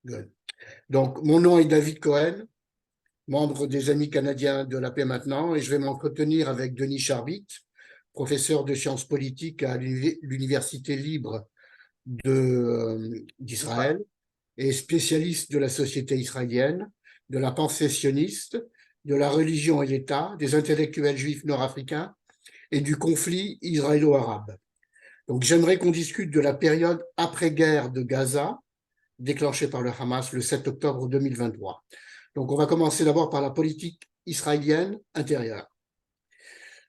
Good. Donc, mon nom est David Cohen, membre des Amis canadiens de la paix maintenant, et je vais m'entretenir avec Denis Charbit, professeur de sciences politiques à l'Université libre d'Israël et spécialiste de la société israélienne, de la pensée sioniste, de la religion et l'État, des intellectuels juifs nord-africains et du conflit israélo-arabe. Donc, j'aimerais qu'on discute de la période après-guerre de Gaza, déclenchée par le Hamas le 7 octobre 2023. Donc, on va commencer d'abord par la politique israélienne intérieure.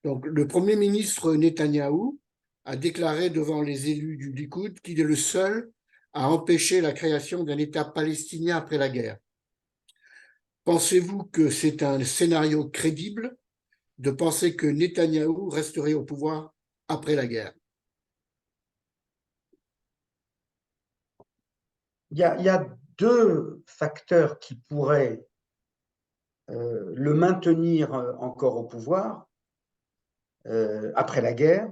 Donc, le Premier ministre Netanyahou a déclaré devant les élus du Likoud qu'il est le seul à empêcher la création d'un État palestinien après la guerre. Pensez-vous que c'est un scénario crédible de penser que Netanyahou resterait au pouvoir après la guerre? Il y a deux facteurs qui pourraient le maintenir encore au pouvoir après la guerre.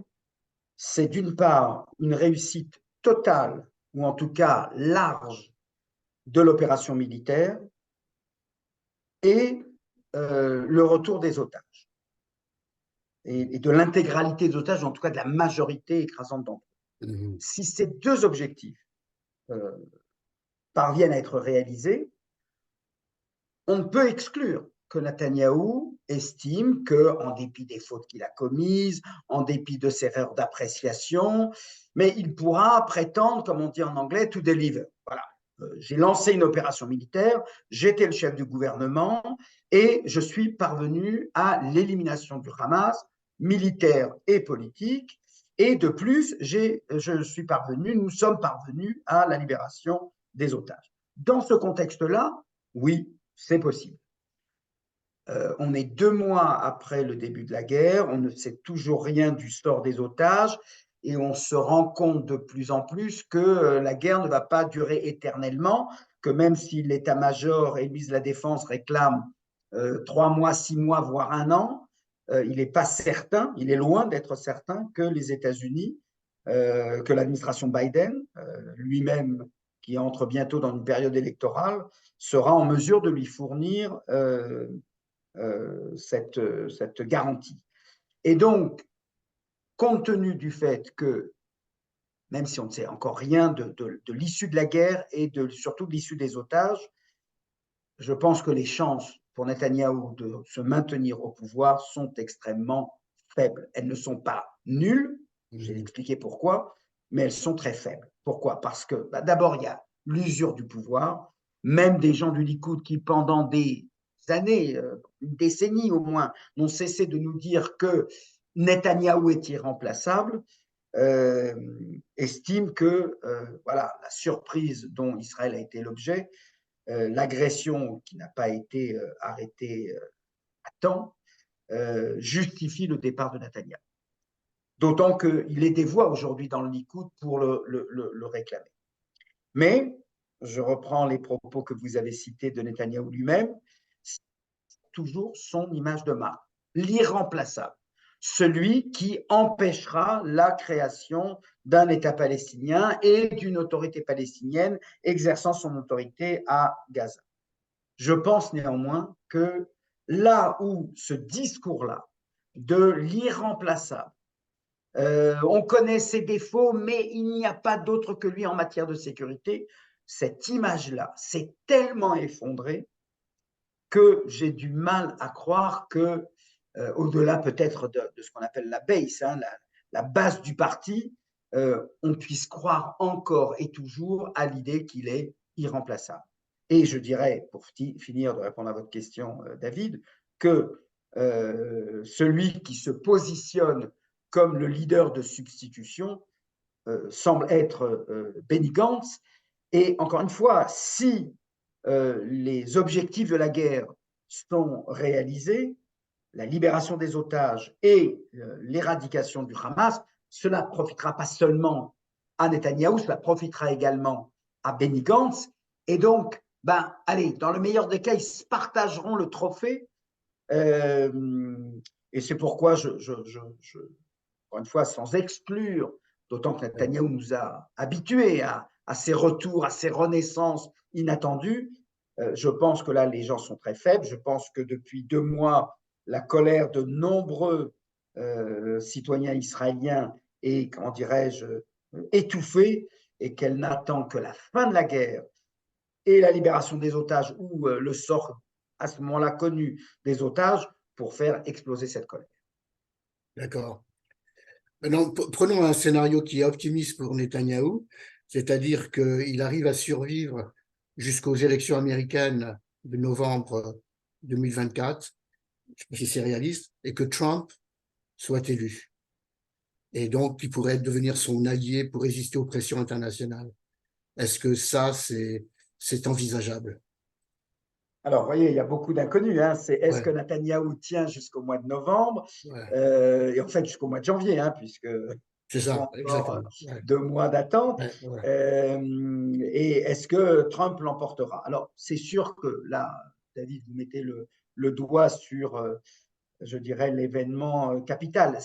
C'est d'une part une réussite totale, ou en tout cas large, de l'opération militaire et le retour des otages. Et de l'intégralité des otages, en tout cas de la majorité écrasante d'entre eux. Si ces deux objectifs parviennent à être réalisés, on ne peut exclure que Netanyahou estime qu'en dépit des fautes qu'il a commises, en dépit de ses erreurs d'appréciation, mais il pourra prétendre, comme on dit en anglais, to deliver. Voilà. J'ai lancé une opération militaire, j'étais le chef du gouvernement et je suis parvenu à l'élimination du Hamas, militaire et politique. Et de plus, nous sommes parvenus à la libération des otages. Dans ce contexte-là, oui, c'est possible. On est 2 mois après le début de la guerre, on ne sait toujours rien du sort des otages et on se rend compte de plus en plus que la guerre ne va pas durer éternellement, que même si l'état-major et le ministre de la Défense réclament 3 mois, 6 mois, voire 1 an, il n'est pas certain, il est loin d'être certain que les États-Unis, que l'administration Biden lui-même, qui entre bientôt dans une période électorale, sera en mesure de lui fournir cette garantie. Et donc, compte tenu du fait que, même si on ne sait encore rien de l'issue de la guerre et surtout de l'issue des otages, je pense que les chances pour Netanyahou de se maintenir au pouvoir sont extrêmement faibles. Elles ne sont pas nulles, j'ai expliqué pourquoi, mais elles sont très faibles. Pourquoi? Parce que d'abord, il y a l'usure du pouvoir, même des gens du Likoud qui, pendant des années, une décennie au moins, n'ont cessé de nous dire que Netanyahou est irremplaçable, estiment que voilà, la surprise dont Israël a été l'objet, l'agression qui n'a pas été arrêtée à temps, justifie le départ de Netanyahou. D'autant qu'il est des voix aujourd'hui dans le Likoud pour le réclamer. Mais, je reprends les propos que vous avez cités de Netanyahou lui-même, c'est toujours son image de marque, l'irremplaçable, celui qui empêchera la création d'un État palestinien et d'une autorité palestinienne exerçant son autorité à Gaza. Je pense néanmoins que là où ce discours-là de l'irremplaçable, on connaît ses défauts, mais il n'y a pas d'autre que lui en matière de sécurité, cette image-là s'est tellement effondrée que j'ai du mal à croire que, au-delà peut-être de ce qu'on appelle la base, hein, la base du parti, on puisse croire encore et toujours à l'idée qu'il est irremplaçable. Et je dirais, pour finir de répondre à votre question, David, que celui qui se positionne comme le leader de substitution semble être Benny Gantz. Et encore une fois, si les objectifs de la guerre sont réalisés, la libération des otages et l'éradication du Hamas, cela ne profitera pas seulement à Netanyahou, cela profitera également à Benny Gantz. Et donc, allez, dans le meilleur des cas, ils se partageront le trophée. Et c'est pourquoi encore une fois, sans exclure, d'autant que Netanyahou nous a habitués à à ces retours, à ces renaissances inattendues, je pense que là, les gens sont très faibles. Je pense que depuis 2 mois, la colère de nombreux citoyens israéliens est, comment dirais-je, étouffée et qu'elle n'attend que la fin de la guerre et la libération des otages ou le sort à ce moment-là connu des otages pour faire exploser cette colère. D'accord. Maintenant, prenons un scénario qui est optimiste pour Netanyahou, c'est-à-dire qu'il arrive à survivre jusqu'aux élections américaines de novembre 2024, je sais pas si c'est réaliste, et que Trump soit élu. Et donc, il pourrait devenir son allié pour résister aux pressions internationales. Est-ce que ça, c'est envisageable? Alors, vous voyez, il y a beaucoup d'inconnus. Hein. C'est est-ce que Ouais, Netanyahou tient jusqu'au mois de novembre ouais, et en fait jusqu'au mois de janvier, hein, puisque c'est faut ça, encore exactement. Ouais, 2 mois d'attente. ouais, ouais, Et est-ce que Trump l'emportera? Alors, c'est sûr que là, David, vous mettez le doigt sur, je dirais, l'événement capital.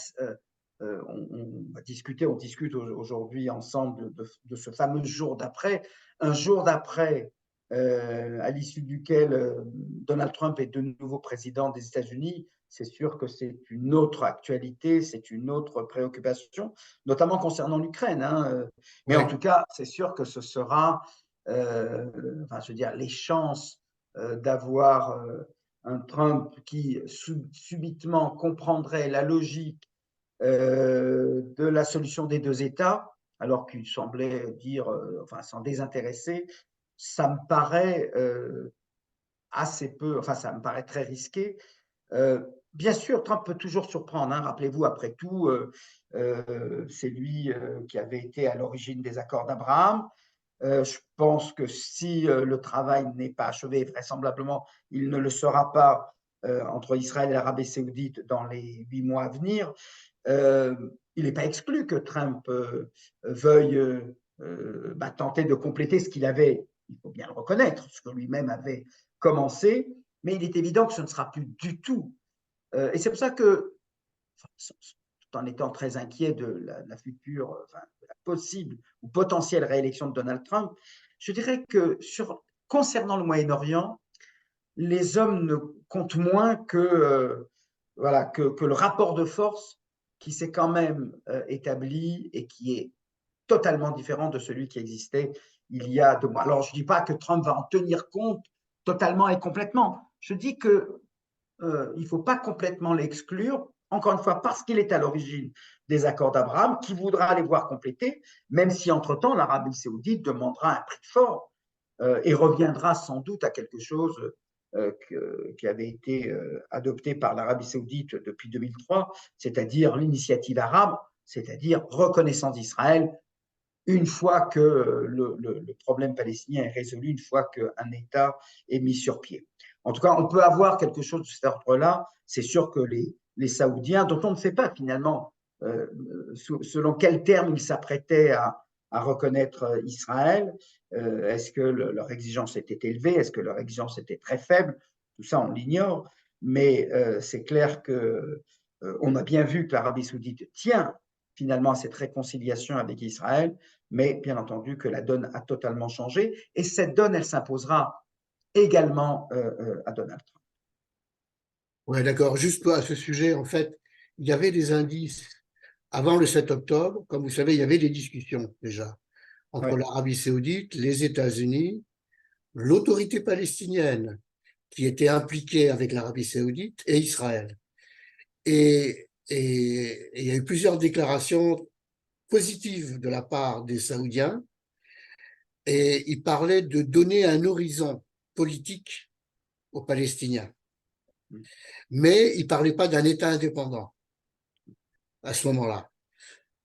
On va discuter, on discute aujourd'hui ensemble de ce fameux jour d'après, un jour d'après à l'issue duquel Donald Trump est de nouveau président des États-Unis. C'est sûr que c'est une autre actualité, c'est une autre préoccupation, notamment concernant l'Ukraine. Hein. Mais en ouais, tout cas, c'est sûr que ce sera, enfin, je veux dire, les chances d'avoir un Trump qui subitement comprendrait la logique de la solution des 2 États, alors qu'il semblait dire, enfin, s'en désintéresser, ça me paraît assez peu, enfin, ça me paraît très risqué. Bien sûr, Trump peut toujours surprendre. Hein. Rappelez-vous, après tout, c'est lui qui avait été à l'origine des accords d'Abraham. Je pense que si le travail n'est pas achevé, vraisemblablement, il ne le sera pas entre Israël et l'Arabie saoudite dans les 8 mois à venir. Il n'est pas exclu que Trump veuille tenter de compléter ce qu'il avait, il faut bien le reconnaître, ce que lui-même avait commencé, mais il est évident que ce ne sera plus du tout. Et c'est pour ça que, tout en étant très inquiet de la future, enfin, de la possible ou potentielle réélection de Donald Trump, je dirais que concernant le Moyen-Orient, les hommes ne comptent moins voilà, que le rapport de force qui s'est quand même établi et qui est totalement différent de celui qui existait il y a 2 mois. Alors, je ne dis pas que Trump va en tenir compte totalement et complètement. Je dis que il ne faut pas complètement l'exclure, encore une fois, parce qu'il est à l'origine des accords d'Abraham, qui voudra les voir complétés, même si entre-temps, l'Arabie saoudite demandera un prix fort et reviendra sans doute à quelque chose qui avait été adopté par l'Arabie saoudite depuis 2003, c'est-à-dire l'initiative arabe, c'est-à-dire reconnaissance d'Israël une fois que le problème palestinien est résolu, une fois qu'un État est mis sur pied. En tout cas, on peut avoir quelque chose de cet ordre-là. C'est sûr que les Saoudiens, dont on ne sait pas finalement selon quels termes ils s'apprêtaient à reconnaître Israël, est-ce que leur exigence était élevée, est-ce que leur exigence était très faible, tout ça on l'ignore, mais c'est clair que on a bien vu que l'Arabie saoudite tient finalement à cette réconciliation avec Israël, mais bien entendu que la donne a totalement changé, et cette donne, elle s'imposera également à Donald Trump. ouais, d'accord. Juste à ce sujet, en fait, il y avait des indices avant le 7 octobre. Comme vous savez, il y avait des discussions déjà entre Ouais. l'Arabie saoudite, les États-Unis, l'autorité palestinienne qui était impliquée avec l'Arabie saoudite et Israël. Et il y a eu plusieurs déclarations positives de la part des Saoudiens et ils parlaient de donner un horizon politique aux Palestiniens. Mais ils ne parlaient pas d'un État indépendant à ce moment-là.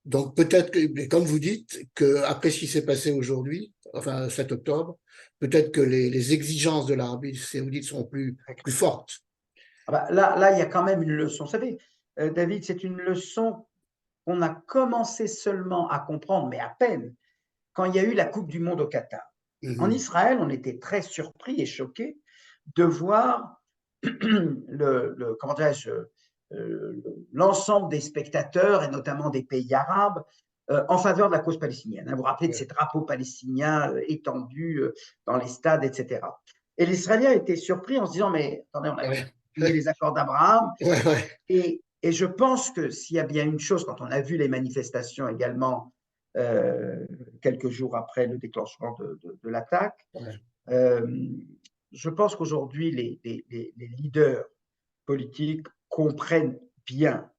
Donc peut-être que, comme vous dites, qu'après ce qui s'est passé aujourd'hui, enfin 7 octobre, peut-être que les exigences de l'Arabie saoudite seront plus fortes. Ah bah, là, il y a quand même une leçon. Vous savez, David, c'est une leçon qu'on a commencé seulement à comprendre, mais à peine, quand il y a eu la Coupe du Monde au Qatar. En Mhm. Israël, on était très surpris et choqués de voir comment dirais-je, l'ensemble des spectateurs, et notamment des pays arabes, en faveur de la cause palestinienne. Vous vous rappelez de ouais, ces drapeaux palestiniens étendus dans les stades, etc. Et les Israéliens étaient surpris en se disant, mais attendez, on a ouais, signé les accords d'Abraham. ouais, ouais, Et je pense que s'il y a bien une chose, quand on a vu les manifestations également, euh, quelques jours après le déclenchement de l'attaque, ouais, euh, je pense qu'aujourd'hui, les leaders politiques comprennent bien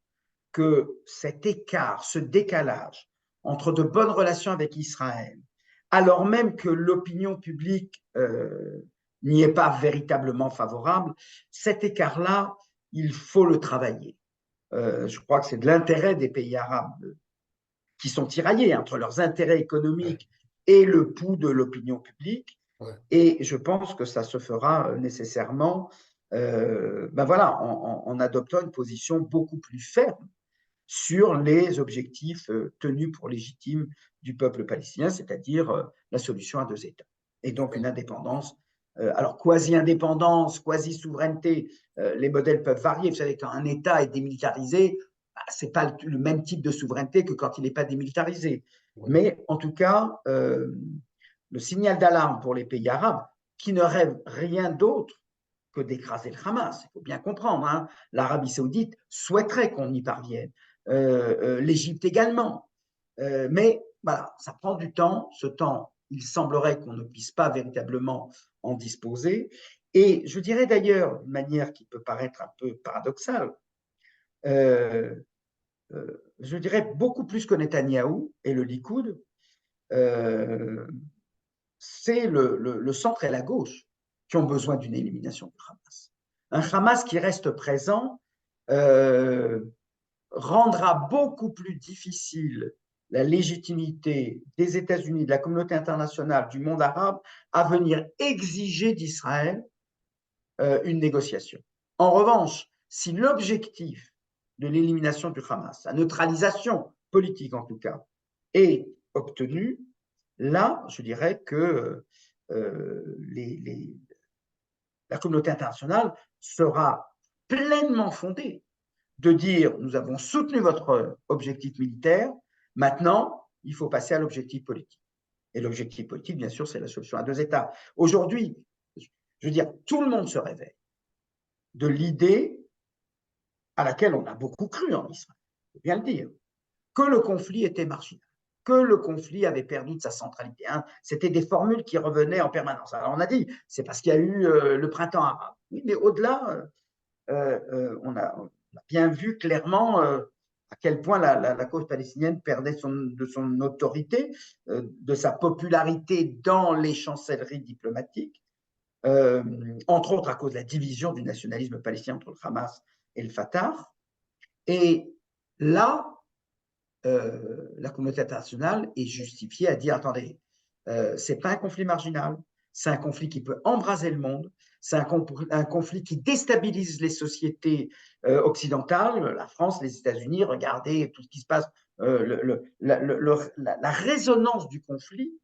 que cet écart, ce décalage entre de bonnes relations avec Israël, alors même que l'opinion publique n'y est pas véritablement favorable, cet écart-là, il faut le travailler. Je crois que c'est de l'intérêt des pays arabes qui sont tiraillés entre leurs intérêts ouais, économiques et le pouls de l'opinion publique. ouais. Et je pense que ça se fera nécessairement ben voilà, en adoptant une position beaucoup plus ferme sur les objectifs tenus pour légitimes du peuple palestinien, c'est-à-dire la solution à deux États. Et donc une indépendance. Alors, quasi-indépendance, quasi-souveraineté, les modèles peuvent varier. Vous savez, quand un État est démilitarisé, bah, ce n'est pas le même type de souveraineté que quand il n'est pas démilitarisé. Ouais. Mais en tout cas, le signal d'alarme pour les pays arabes, qui ne rêvent rien d'autre que d'écraser le Hamas. Il faut bien comprendre, hein. L'Arabie saoudite souhaiterait qu'on y parvienne, l'Égypte également. Mais voilà, ça prend du temps. Ce temps, il semblerait qu'on ne puisse pas véritablement en disposer. Et je dirais d'ailleurs, d'une manière qui peut paraître un peu paradoxale, euh, je dirais beaucoup plus que Netanyahou et le Likoud, euh, c'est le centre et la gauche qui ont besoin d'une élimination du Hamas. Un Hamas qui reste présent euh, rendra beaucoup plus difficile la légitimité des États-Unis, de la communauté internationale, du monde arabe à venir exiger d'Israël une négociation. En revanche, si l'objectif de l'élimination du Hamas, la neutralisation politique en tout cas, est obtenu, là, je dirais que la communauté internationale sera pleinement fondée de dire nous avons soutenu votre objectif militaire, maintenant il faut passer à l'objectif politique. Et l'objectif politique, bien sûr, c'est la solution à deux États. Aujourd'hui, je veux dire, tout le monde se réveille de l'idée à laquelle on a beaucoup cru en Israël, il faut bien le dire, que le conflit était marginal, que le conflit avait perdu de sa centralité. Hein. C'était des formules qui revenaient en permanence. Alors on a dit, c'est parce qu'il y a eu le printemps arabe. Oui, mais au-delà, on a bien vu clairement à quel point la cause palestinienne perdait de son autorité, de sa popularité dans les chancelleries diplomatiques, entre autres à cause de la division du nationalisme palestinien entre le Hamas et le Fatah. Et là, la communauté internationale est justifiée à dire, attendez, ce n'est pas un conflit marginal, c'est un conflit qui peut embraser le monde, c'est un conflit qui déstabilise les sociétés occidentales, la France, les États-Unis, regardez tout ce qui se passe, la résonance du conflit,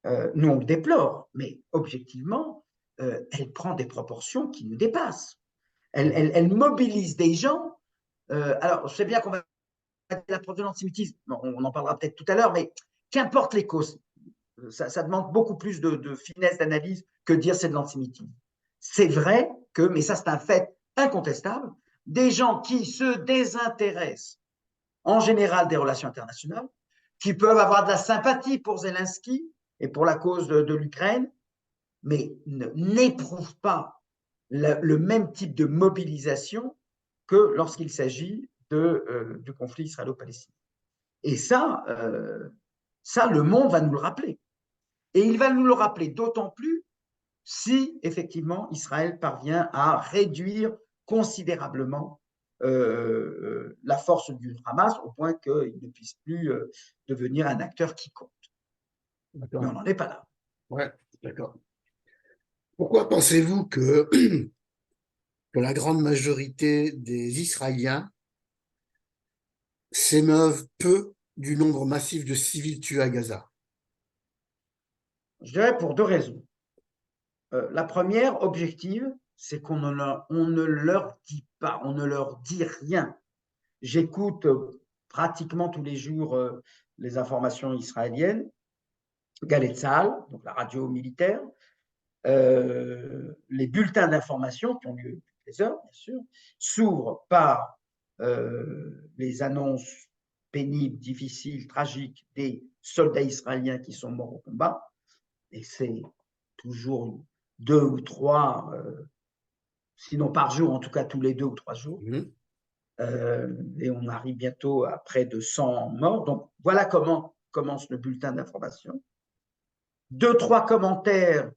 nous on le déplore, mais objectivement, elle prend des proportions qui nous dépassent. Elle mobilise des gens. Alors, je sais bien qu'on va la preuve de l'antisémitisme, on en parlera peut-être tout à l'heure, mais qu'importe les causes, ça demande beaucoup plus de finesse d'analyse que de dire c'est de l'antisémitisme. C'est vrai que, mais ça c'est un fait incontestable, des gens qui se désintéressent en général des relations internationales, qui peuvent avoir de la sympathie pour Zelensky et pour la cause de l'Ukraine, mais n'éprouvent pas le même type de mobilisation que lorsqu'il s'agit du conflit israélo-palestinien. Et ça, le monde va nous le rappeler. Et il va nous le rappeler d'autant plus si, effectivement, Israël parvient à réduire considérablement la force du Hamas au point qu'il ne puisse plus devenir un acteur qui compte. Mais on D'accord. n'en est pas là. Ouais, d'accord. Pourquoi pensez-vous que la grande majorité des Israéliens s'émeuvent peu du nombre massif de civils tués à Gaza? Je dirais pour deux raisons. La première, objective, c'est qu'on ne leur dit pas, on ne leur dit rien. J'écoute pratiquement tous les jours les informations israéliennes, Galei Tzahal, donc la radio militaire, les bulletins d'information qui ont lieu toutes les heures, bien sûr, s'ouvrent par les annonces pénibles, difficiles, tragiques des soldats israéliens qui sont morts au combat. Et c'est toujours 2 ou 3, sinon par jour, en tout cas tous les 2 ou 3 jours. Et on arrive bientôt à près de 100 morts. Donc voilà comment commence le bulletin d'information. 2, 3 commentaires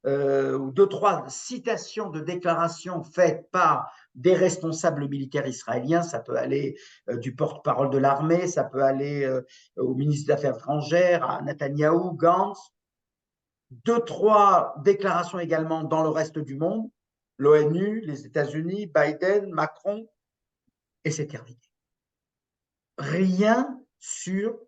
ou 2, 3 citations de déclarations faites par des responsables militaires israéliens. Ça peut aller du porte-parole de l'armée, ça peut aller au ministre des Affaires étrangères, à Netanyahou, Gantz. 2, 3 déclarations également dans le reste du monde, l'ONU, les États-Unis, Biden, Macron, et c'est terminé. Rien sur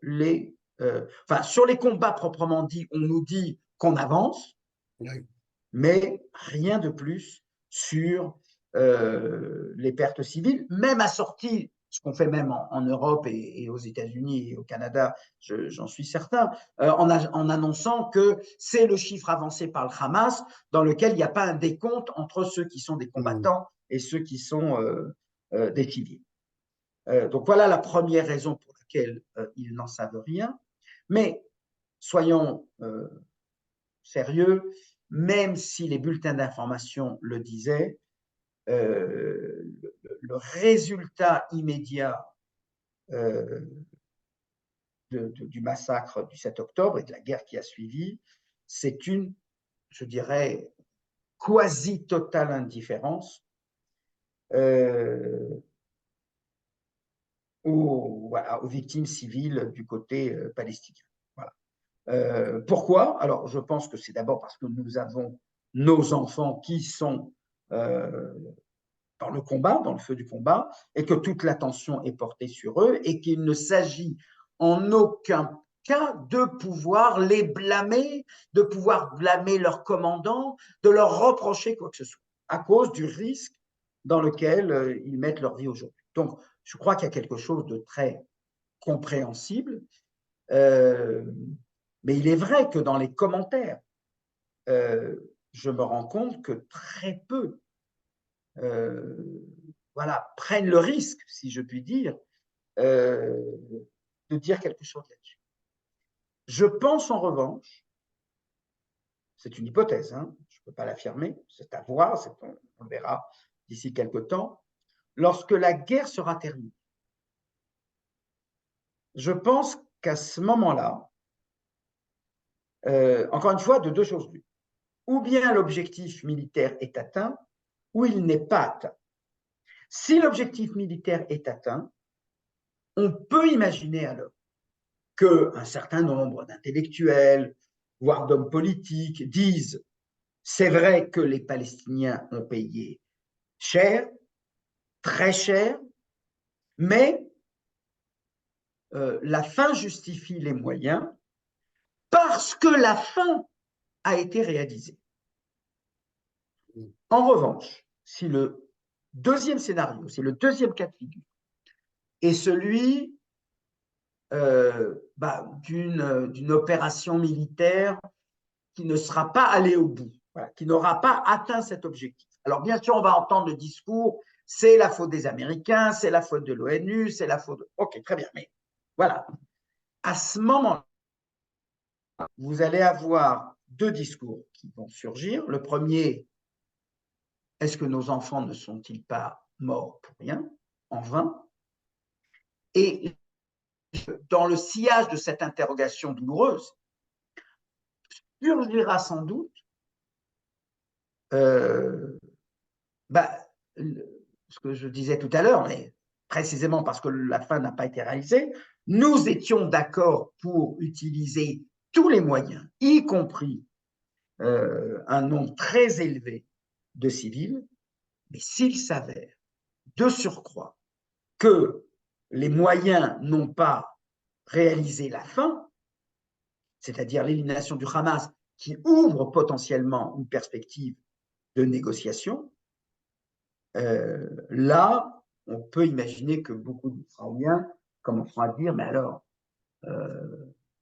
sur les combats proprement dit, on nous dit qu'on avance, oui, mais rien de plus sur les pertes civiles, même assorties, ce qu'on fait même en Europe et aux États-Unis et au Canada, j'en suis certain, en annonçant que c'est le chiffre avancé par le Hamas, dans lequel il n'y a pas un décompte entre ceux qui sont des combattants et ceux qui sont des civils. Donc voilà la première raison pour laquelle ils n'en savent rien. Mais soyons sérieux, même si les bulletins d'information le disaient, le résultat immédiat du massacre du 7 octobre et de la guerre qui a suivi, c'est une, je dirais, quasi-totale indifférence aux victimes civiles du côté palestinien. Voilà. Pourquoi? Alors, je pense que c'est d'abord parce que nous avons nos enfants qui sont dans le combat, dans le feu du combat, et que toute l'attention est portée sur eux, et qu'il ne s'agit en aucun cas de pouvoir les blâmer, de pouvoir blâmer leurs commandants, de leur reprocher quoi que ce soit, à cause du risque dans lequel ils mettent leur vie aujourd'hui. Donc, je crois qu'il y a quelque chose de très compréhensible, mais il est vrai que dans les commentaires, je me rends compte que très peu prennent le risque, si je puis dire, de dire quelque chose là-dessus. Je pense en revanche, c'est une hypothèse, hein, je ne peux pas l'affirmer, c'est à voir, on verra d'ici quelque temps, lorsque la guerre sera terminée. Je pense qu'à ce moment-là, encore une fois, de 2 choses l'une. Ou bien l'objectif militaire est atteint, ou il n'est pas atteint. Si l'objectif militaire est atteint, on peut imaginer alors qu'un certain nombre d'intellectuels, voire d'hommes politiques, disent c'est vrai que les Palestiniens ont payé cher, très cher, mais la fin justifie les moyens parce que la fin a été réalisée. En revanche, si le deuxième scénario, si le deuxième cas de figure est celui d'une opération militaire qui ne sera pas allée au bout, voilà, qui n'aura pas atteint cet objectif. Alors bien sûr, on va entendre le discours, c'est la faute des Américains, c'est la faute de l'ONU, c'est la faute de... Ok, très bien, mais voilà. À ce moment-là, vous allez avoir 2 discours qui vont surgir. Le premier, est-ce que nos enfants ne sont-ils pas morts pour rien, en vain? Et dans le sillage de cette interrogation douloureuse, surgira sans doute ce que je disais tout à l'heure, mais précisément parce que la fin n'a pas été réalisée, nous étions d'accord pour utiliser tous les moyens, y compris un nombre très élevé de civils, mais s'il s'avère de surcroît que les moyens n'ont pas réalisé la fin, c'est-à-dire l'élimination du Hamas, qui ouvre potentiellement une perspective de négociation, là, on peut imaginer que beaucoup d'Israéliens commenceront à dire, mais alors,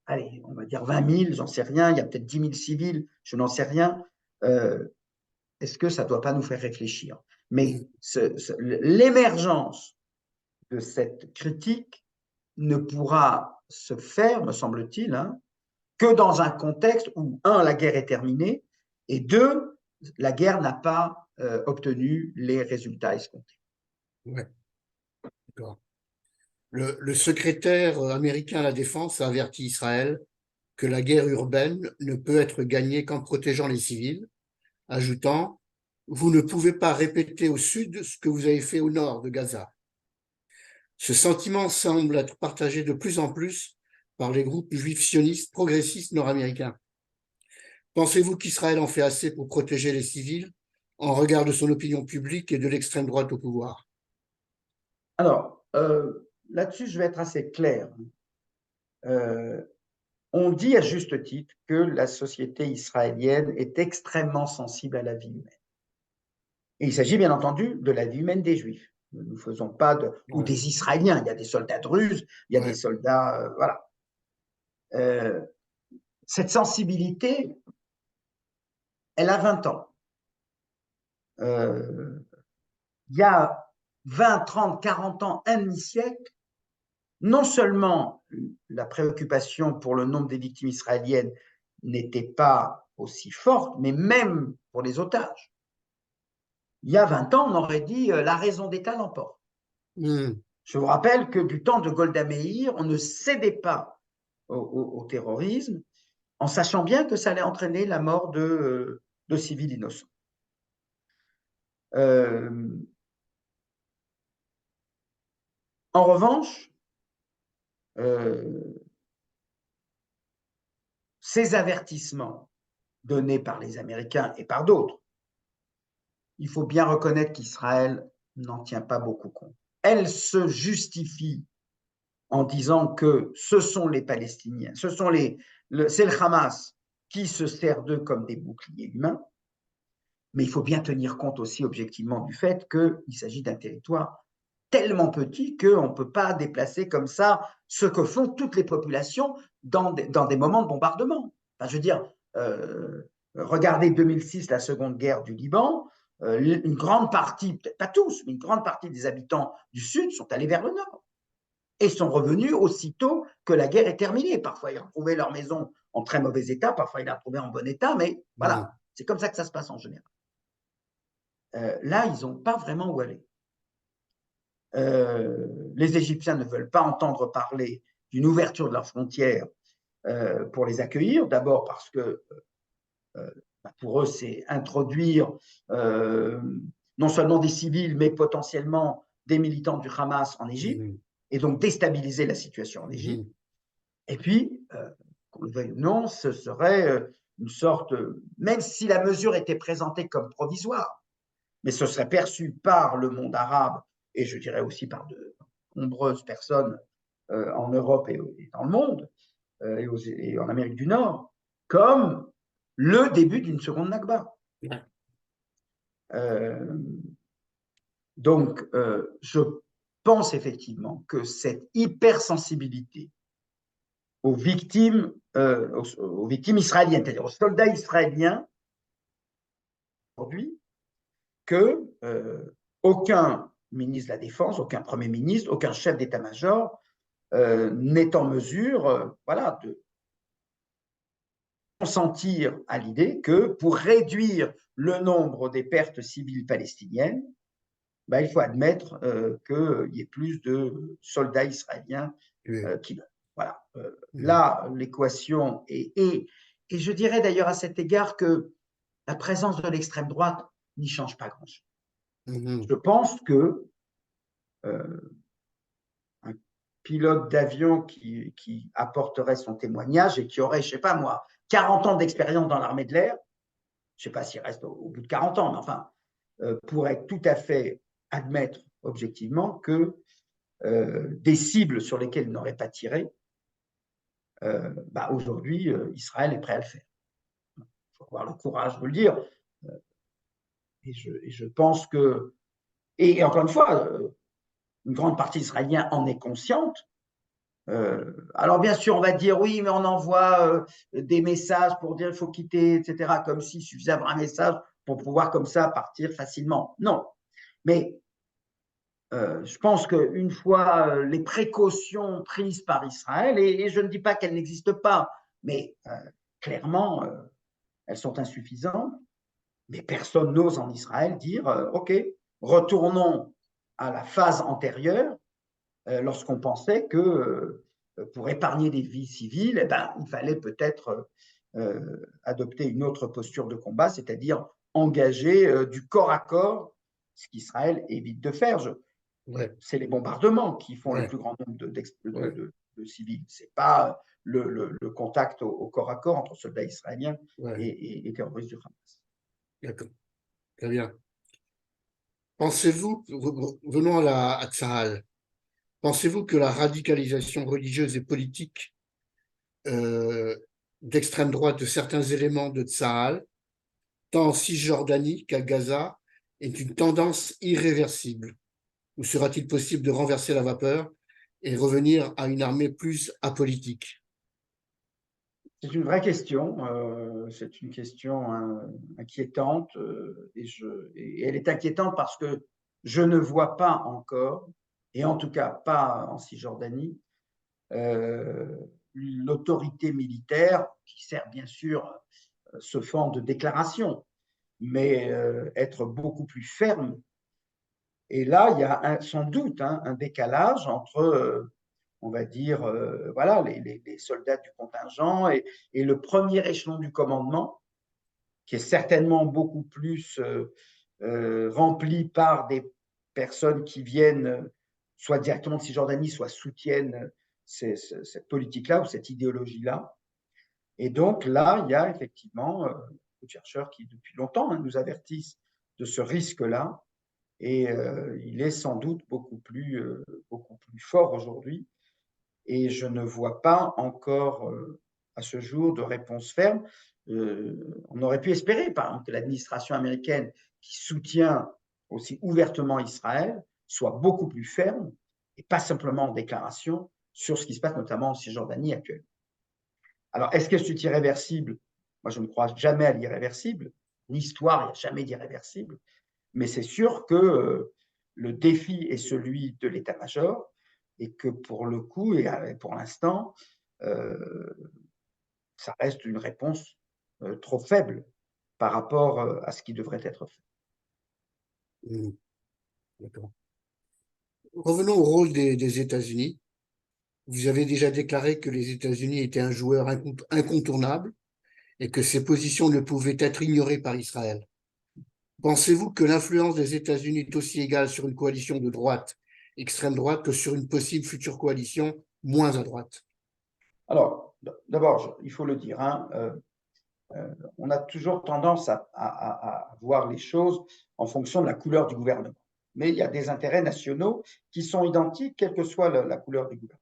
allez, on va dire 20 000, j'en sais rien, il y a peut-être 10 000 civils, je n'en sais rien. Est-ce que ça ne doit pas nous faire réfléchir? Mais l'émergence de cette critique ne pourra se faire, me semble-t-il, hein, que dans un contexte où, un, la guerre est terminée, et deux, la guerre n'a pas obtenu les résultats escomptés. Ouais, d'accord. Le secrétaire américain à la Défense a averti Israël que la guerre urbaine ne peut être gagnée qu'en protégeant les civils, ajoutant: Vous ne pouvez pas répéter au sud ce que vous avez fait au nord de Gaza. Ce sentiment semble être partagé de plus en plus par les groupes juifs sionistes progressistes nord-américains. Pensez-vous qu'Israël en fait assez pour protéger les civils en regard de son opinion publique et de l'extrême droite au pouvoir? Alors, là-dessus, je vais être assez clair. On dit à juste titre que la société israélienne est extrêmement sensible à la vie humaine. Et il s'agit bien entendu de la vie humaine des Juifs. Nous ne faisons pas de. Ou Ouais, des Israéliens. Il y a des soldats druzes, il y a des ouais, soldats. Voilà. Cette sensibilité, elle a 20 ans. Il y a 20, 30, 40 ans, un demi-siècle, non seulement la préoccupation pour le nombre des victimes israéliennes n'était pas aussi forte, mais même pour les otages. Il y a 20 ans, on aurait dit la raison d'État l'emporte. mmh, Je vous rappelle que du temps de Golda Meir, on ne cédait pas au terrorisme, en sachant bien que ça allait entraîner la mort de civils innocents. En revanche, ces avertissements donnés par les Américains et par d'autres, il faut bien reconnaître qu'Israël n'en tient pas beaucoup compte. Elle se justifie en disant que ce sont les Palestiniens, c'est le Hamas qui se sert d'eux comme des boucliers humains, mais il faut bien tenir compte aussi objectivement du fait qu'il s'agit d'un territoire tellement petit qu'on ne peut pas déplacer comme ça ce que font toutes les populations dans des moments de bombardement. Enfin, je veux dire, regardez 2006, la seconde guerre du Liban, une grande partie, peut-être pas tous, mais une grande partie des habitants du Sud sont allés vers le Nord et sont revenus aussitôt que la guerre est terminée. Parfois, ils retrouvaient leur maison en très mauvais état, parfois, ils la retrouvaient en bon état, mais mmh, voilà, c'est comme ça que ça se passe en général. Là, ils n'ont pas vraiment où aller. Les Égyptiens ne veulent pas entendre parler d'une ouverture de leurs frontières pour les accueillir, d'abord parce que pour eux, c'est introduire non seulement des civils, mais potentiellement des militants du Hamas en Égypte, mmh, et donc déstabiliser la situation en Égypte. mmh, Et puis, qu'on le veuille ou non, ce serait une sorte, même si la mesure était présentée comme provisoire, mais ce serait perçu par le monde arabe, et je dirais aussi par de nombreuses personnes en Europe et dans le monde, et en Amérique du Nord, comme le début d'une seconde Nakba. ouais, Euh, donc, je pense effectivement que cette hypersensibilité aux victimes israéliennes, c'est-à-dire aux soldats israéliens, aujourd'hui, que aucun ministre de la Défense, aucun Premier ministre, aucun chef d'état-major n'est en mesure voilà, de consentir à l'idée que pour réduire le nombre des pertes civiles palestiniennes, il faut admettre qu'il y ait plus de soldats israéliens qui meurent. Voilà. mmh, Là, l'équation et je dirais d'ailleurs à cet égard que la présence de l'extrême droite n'y change pas grand-chose. mmh, Je pense que un pilote d'avion qui apporterait son témoignage et qui aurait, je ne sais pas moi, 40 ans d'expérience dans l'armée de l'air, je ne sais pas s'il reste au bout de 40 ans, mais enfin, pourrait tout à fait admettre objectivement que des cibles sur lesquelles il n'aurait pas tiré, aujourd'hui, Israël est prêt à le faire. Il faut avoir le courage de le dire. Et je pense que, et encore une fois, une grande partie israélienne en est consciente, Alors, bien sûr, on va dire oui, mais on envoie des messages pour dire il faut quitter, etc., comme s'il suffisait d'avoir un message pour pouvoir comme ça partir facilement. Non. Mais je pense qu'une fois les précautions prises par Israël, et je ne dis pas qu'elles n'existent pas, mais clairement, elles sont insuffisantes, mais personne n'ose en Israël dire OK, retournons à la phase antérieure lorsqu'on pensait que pour épargner des vies civiles, eh ben, il fallait peut-être adopter une autre posture de combat, c'est-à-dire engager du corps à corps, ce qu'Israël évite de faire. Ouais, C'est les bombardements qui font le ouais, plus grand nombre ouais, de civils. Ce n'est pas le contact au corps à corps entre soldats israéliens ouais. et terroristes du Hamas. D'accord. Très bien. Pensez-vous, venons à Tsahal, pensez-vous que la radicalisation religieuse et politique euh, d'extrême droite de certains éléments de Tsahal, tant en Cisjordanie qu'à Gaza, est une tendance irréversible? Ou sera-t-il possible de renverser la vapeur et revenir à une armée plus apolitique? C'est une vraie question. C'est une question inquiétante et elle est inquiétante parce que je ne vois pas encore, et en tout cas pas en Cisjordanie, euh, l'autorité militaire qui sert bien sûr ce fond de déclaration, mais être beaucoup plus ferme. Et là, il y a sans doute un décalage entre on va dire, voilà, les soldats du contingent et le premier échelon du commandement, qui est certainement beaucoup plus rempli par des personnes qui viennent soit directement de Cisjordanie, soit soutiennent cette politique-là ou cette idéologie-là. Et donc là, il y a effectivement beaucoup de chercheurs qui, depuis longtemps, nous avertissent de ce risque-là. Et il est sans doute beaucoup plus fort aujourd'hui et je ne vois pas encore à ce jour de réponse ferme. On aurait pu espérer, par exemple, que l'administration américaine, qui soutient aussi ouvertement Israël, soit beaucoup plus ferme et pas simplement en déclaration sur ce qui se passe notamment en Cisjordanie actuellement. Alors, est-ce que c'est irréversible? Moi, je ne crois jamais à l'irréversible. L'histoire, il n'y a jamais d'irréversible. Mais c'est sûr que le défi est celui de l'état-major et que pour le coup, et pour l'instant, euh, ça reste une réponse trop faible par rapport à ce qui devrait être fait. Hmm, d'accord. Revenons au rôle des États-Unis. Vous avez déjà déclaré que les États-Unis étaient un joueur incontournable et que ses positions ne pouvaient être ignorées par Israël. Pensez-vous que l'influence des États-Unis est aussi égale sur une coalition de droite, extrême droite, que sur une possible future coalition moins à droite? Alors, d'abord, il faut le dire, hein, on a toujours tendance à voir les choses en fonction de la couleur du gouvernement. Mais il y a des intérêts nationaux qui sont identiques, quelle que soit la couleur du gouvernement.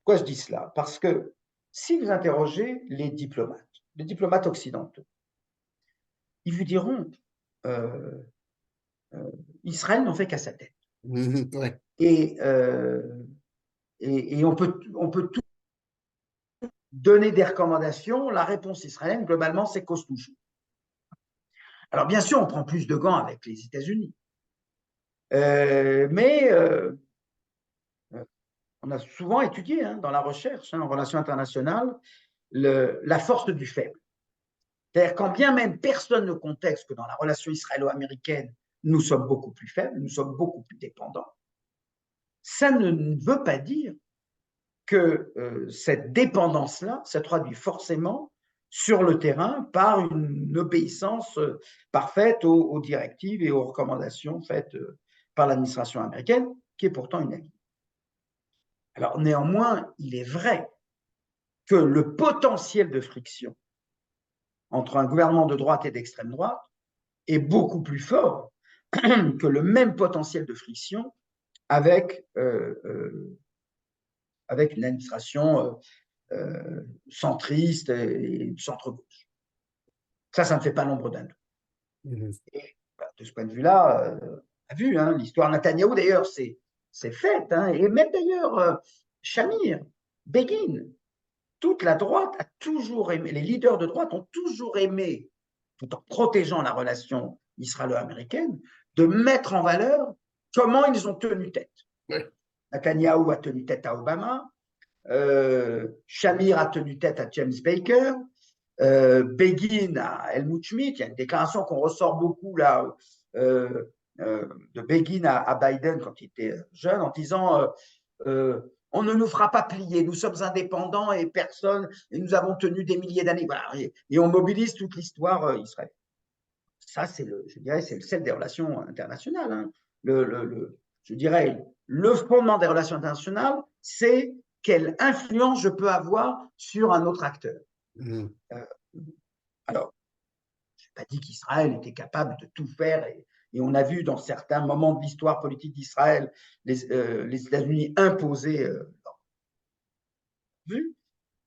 Pourquoi je dis cela? Parce que si vous interrogez les diplomates occidentaux, ils vous diront euh, euh, Israël n'en fait qu'à sa tête. Ouais. Et, on peut tout donner des recommandations. La réponse israélienne, globalement, c'est cause toujours. Alors, bien sûr, on prend plus de gants avec les États-Unis. Mais on a souvent étudié dans la recherche, en relations internationales, la force du faible. C'est-à-dire quand bien même personne ne conteste que dans la relation israélo-américaine, nous sommes beaucoup plus faibles, nous sommes beaucoup plus dépendants, ça ne veut pas dire que cette dépendance-là se traduit forcément sur le terrain par une obéissance parfaite aux directives et aux recommandations faites par l'administration américaine, qui est pourtant une alliée. Alors néanmoins, il est vrai que le potentiel de friction entre un gouvernement de droite et d'extrême droite est beaucoup plus fort que le même potentiel de friction avec, avec une administration centriste et centre-gauche. Ça ne fait pas l'ombre d'un doute. Mhm. Et de ce point de vue-là, on a vu, l'histoire Netanyahou, d'ailleurs, c'est fait. Et même d'ailleurs, Shamir, Begin, toute la droite a toujours aimé, les leaders de droite ont toujours aimé, tout en protégeant la relation israélo-américaine, de mettre en valeur comment ils ont tenu tête. Ouais. Netanyahu a tenu tête à Obama, Shamir a tenu tête à James Baker, Begin à Helmut Schmidt. Il y a une déclaration qu'on ressort beaucoup là de Begin à Biden quand il était jeune en disant on ne nous fera pas plier, nous sommes indépendants et personne, et nous avons tenu des milliers d'années. Voilà, et on mobilise toute l'histoire israélienne. Ça, je dirais, c'est le sel des relations internationales. Hein. Je dirais, le fondement des relations internationales, c'est quelle influence je peux avoir sur un autre acteur. Mmh. Alors, je n'ai pas dit qu'Israël était capable de tout faire, et on a vu dans certains moments de l'histoire politique d'Israël les États-Unis imposer leur vue.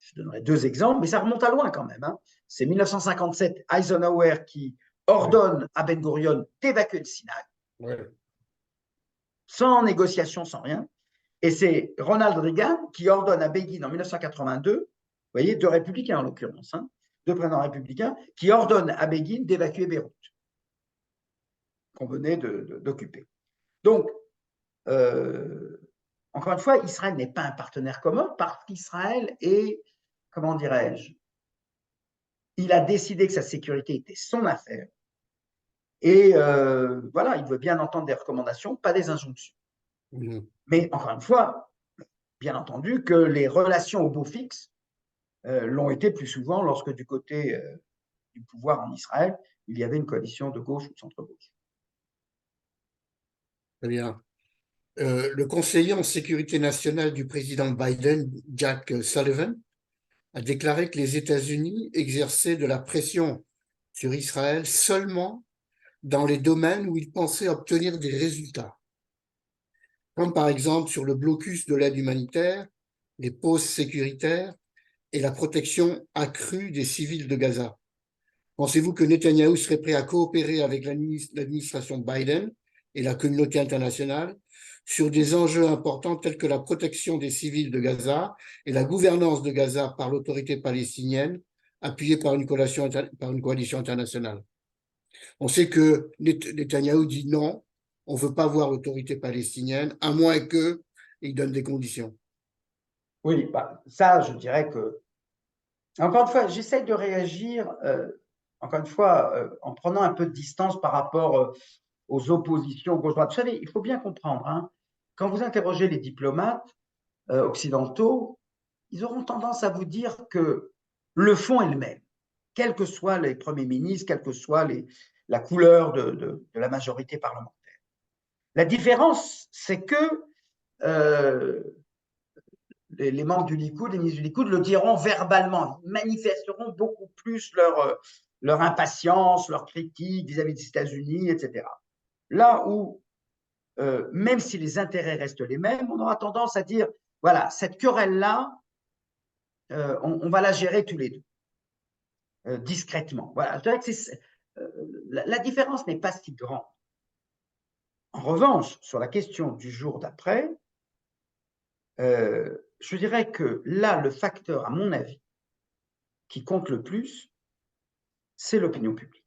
Je donnerai deux exemples, mais ça remonte à loin quand même. Hein. C'est 1957, Eisenhower qui ordonne à Ben Gurion d'évacuer le Sinaï, Ouais. sans négociation, sans rien. Et c'est Ronald Reagan qui ordonne à Begin en 1982, vous voyez, deux républicains en l'occurrence, hein, deux présidents républicains, qui ordonnent à Begin d'évacuer Beyrouth, qu'on venait d'occuper. Donc, encore une fois, Israël n'est pas un partenaire commun parce qu'Israël est, comment dirais-je, il a décidé que sa sécurité était son affaire. Et voilà, il veut bien entendre des recommandations, pas des injonctions. Mmh. Mais encore une fois, bien entendu que les relations au beau fixe l'ont été plus souvent lorsque du côté du pouvoir en Israël, il y avait une coalition de gauche ou de centre-gauche. Très bien. Le conseiller en sécurité nationale du président Biden, Jack Sullivan, a déclaré que les États-Unis exerçaient de la pression sur Israël seulement dans les domaines où ils pensaient obtenir des résultats, comme par exemple sur le blocus de l'aide humanitaire, les pauses sécuritaires et la protection accrue des civils de Gaza. Pensez-vous que Netanyahou serait prêt à coopérer avec l'administration Biden et la communauté internationale sur des enjeux importants tels que la protection des civils de Gaza et la gouvernance de Gaza par l'autorité palestinienne, appuyée par une coalition internationale? On sait que Netanyahou dit non, on ne veut pas voir l'autorité palestinienne, à moins que il donne des conditions. Oui, bah, ça, je dirais que. Encore une fois, j'essaie de réagir, encore une fois, en prenant un peu de distance par rapport aux oppositions gauche-droite. Vous savez, il faut bien comprendre, hein, quand vous interrogez les diplomates occidentaux, ils auront tendance à vous dire que le fond est le même, quels que soient les premiers ministres, quelle que soit la couleur de la majorité parlementaire. La différence, c'est que les membres du Likoud, les ministres du Likoud le diront verbalement, ils manifesteront beaucoup plus leur impatience, leur critique vis-à-vis des États-Unis, etc. Là où, même si les intérêts restent les mêmes, on aura tendance à dire, voilà, cette querelle-là, on va la gérer tous les deux, discrètement. Voilà, je dirais que la différence n'est pas si grande. En revanche, sur la question du jour d'après, je dirais que là, le facteur, à mon avis, qui compte le plus, c'est l'opinion publique.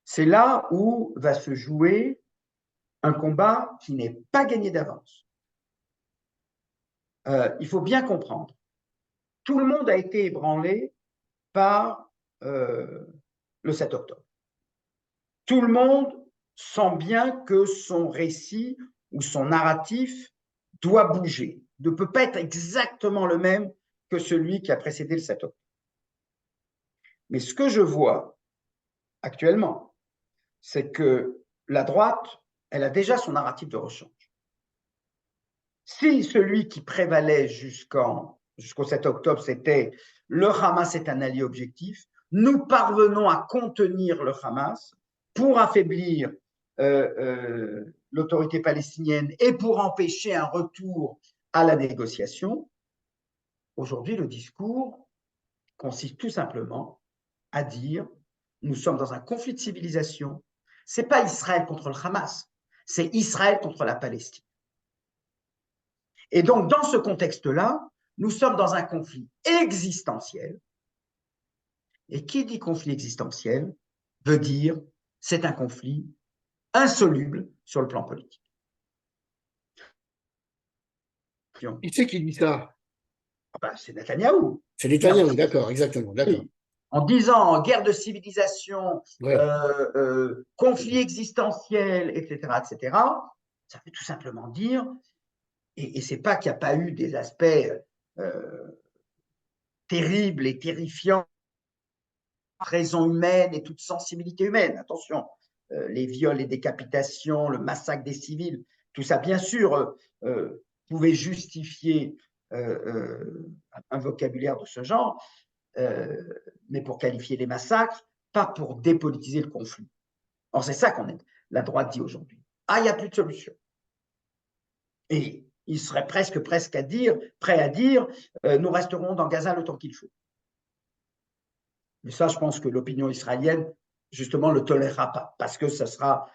C'est là où va se jouer un combat qui n'est pas gagné d'avance. Il faut bien comprendre, tout le monde a été ébranlé par le 7 octobre. Tout le monde sent bien que son récit ou son narratif doit bouger, ne peut pas être exactement le même que celui qui a précédé le 7 octobre. Mais ce que je vois actuellement, c'est que la droite, elle a déjà son narratif de rechange. Si celui qui prévalait jusqu'au 7 octobre, c'était le Hamas est un allié objectif, nous parvenons à contenir le Hamas pour affaiblir l'autorité palestinienne et pour empêcher un retour à la négociation. Aujourd'hui, le discours consiste tout simplement à dire nous sommes dans un conflit de civilisation. Ce n'est pas Israël contre le Hamas, c'est Israël contre la Palestine. Et donc, dans ce contexte-là, nous sommes dans un conflit existentiel. Et qui dit conflit existentiel veut dire c'est un conflit insoluble sur le plan politique. Qui c'est qui dit ça? Ben, c'est Netanyahou. C'est Netanyahou, d'accord, exactement, d'accord. Oui. En disant guerre de civilisation, Ouais. conflit existentiel, etc., etc., ça veut tout simplement dire, et c'est pas qu'il n'y a pas eu des aspects terribles et terrifiants, raison humaine et toute sensibilité humaine, attention, les viols, les décapitations, le massacre des civils, tout ça, bien sûr, pouvait justifier un vocabulaire de ce genre, mais pour qualifier les massacres, pas pour dépolitiser le conflit. Or, c'est ça qu'on est. La droite dit aujourd'hui. Ah, il n'y a plus de solution. Et il serait presque prêt à dire, nous resterons dans Gaza le temps qu'il faut. Mais ça, je pense que l'opinion israélienne, justement, ne le tolérera pas, parce que ça sera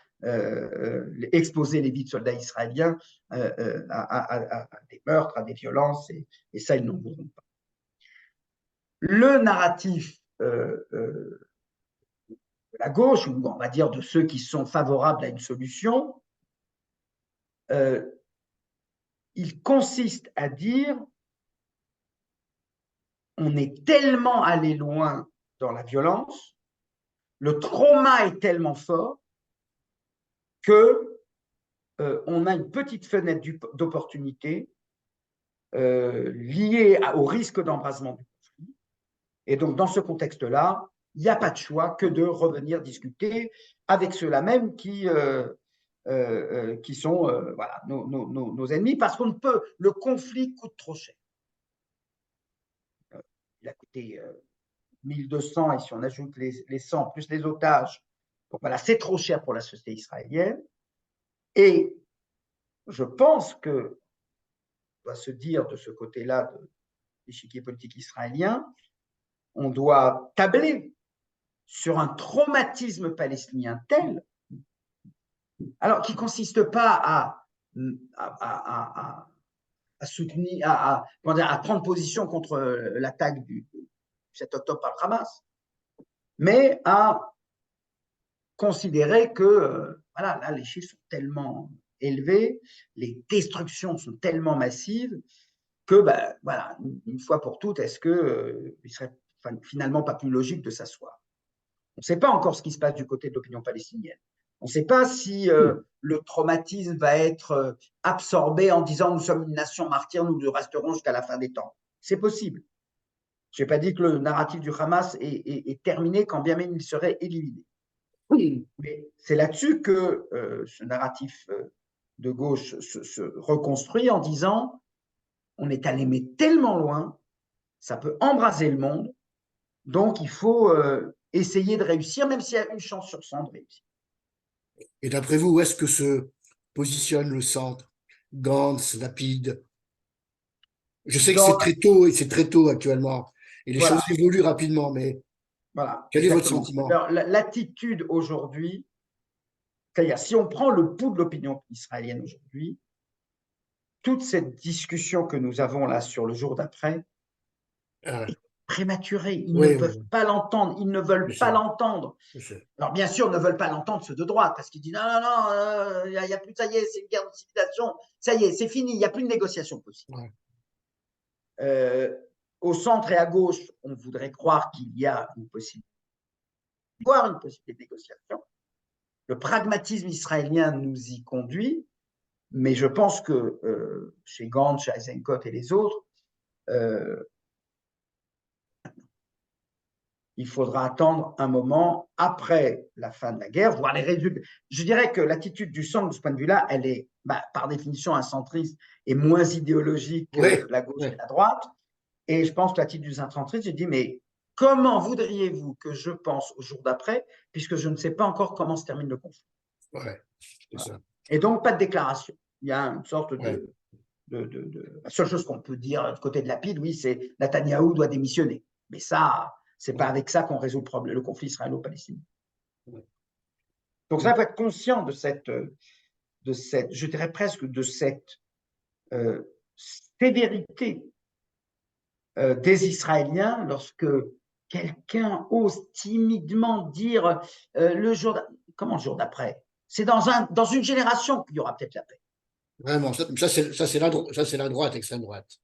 exposer les vies de soldats israéliens à des meurtres, à des violences, et ça, ils n'en voudront pas. Le narratif de la gauche, ou on va dire de ceux qui sont favorables à une solution, il consiste à dire on est tellement allé loin dans la violence, le trauma est tellement fort que on a une petite fenêtre d'opportunité liée au risque d'embrasement du conflit. Et donc, dans ce contexte-là, il n'y a pas de choix que de revenir discuter avec ceux-là même qui sont voilà, nos ennemis, parce qu'on ne peut, le conflit coûte trop cher. Il a coûté 1200, et si on ajoute les 100 plus les otages, donc voilà, c'est trop cher pour la société israélienne. Et je pense que doit se dire de ce côté-là de l'échiquier politique israélien, on doit tabler sur un traumatisme palestinien tel, alors qui ne consiste pas à soutenir, à prendre position contre l'attaque du 7 octobre par le Hamas, mais à considérer que voilà, là, les chiffres sont tellement élevés, les destructions sont tellement massives que, ben, voilà, une fois pour toutes, est-ce qu'il serait finalement pas plus logique de s'asseoir? On ne sait pas encore ce qui se passe du côté de l'opinion palestinienne. On ne sait pas si le traumatisme va être absorbé en disant nous sommes une nation martyre, nous le resterons jusqu'à la fin des temps. C'est possible. Je n'ai pas dit que le narratif du Hamas est terminé quand bien même il serait éliminé. Oui. Mais c'est là-dessus que ce narratif de gauche se reconstruit en disant on est allé mais tellement loin, ça peut embraser le monde, donc il faut essayer de réussir, même s'il y a une chance sur 100 de réussir. Et d'après vous, où est-ce que se positionne le centre? Gantz, Lapide? Je sais que Dans, c'est très tôt, et c'est très tôt actuellement, et les choses voilà, évoluent rapidement, mais voilà, quel est votre exactement. sentiment? L'attitude aujourd'hui, c'est-à-dire si on prend le pouls de l'opinion israélienne aujourd'hui, toute cette discussion que nous avons là sur le jour d'après est prématurée. Ils ne Oui, peuvent oui, pas l'entendre, ils ne veulent je pas sais, l'entendre. je sais. Alors, bien sûr, ne veulent pas l'entendre ceux de droite, parce qu'ils disent non, non, non, il n'y a plus, ça y est, c'est une guerre de civilisation, ça y est, c'est fini, il n'y a plus de négociation possible. Ouais. Au centre et à gauche, on voudrait croire qu'il y a une possibilité, voire une possibilité de négociation. Le pragmatisme israélien nous y conduit, mais je pense que chez Gantz, chez Eisenkot et les autres, il faudra attendre un moment après la fin de la guerre, voir les résultats. Je dirais que l'attitude du centre, de ce point de vue-là, elle est, par définition, un centriste et moins idéologique que Ouais, la gauche et ouais, la droite. Et je pense que l'attitude du centriste, je dis, mais comment voudriez-vous que je pense au jour d'après, puisque je ne sais pas encore comment se termine le conflit? ouais, c'est Voilà. ça. Et donc, pas de déclaration. Il y a une sorte Ouais. La seule chose qu'on peut dire du côté de Lapide, oui, c'est Netanyahou doit démissionner. Mais ça, c'est pas avec ça qu'on résout le problème, le conflit israélo-palestinien. Donc ça, il faut être conscient de cette, je dirais presque de cette sévérité des Israéliens lorsque quelqu'un ose timidement dire comment le jour d'après? C'est dans une génération qu'il y aura peut-être la paix. Vraiment, ça c'est la droite, extrême droite.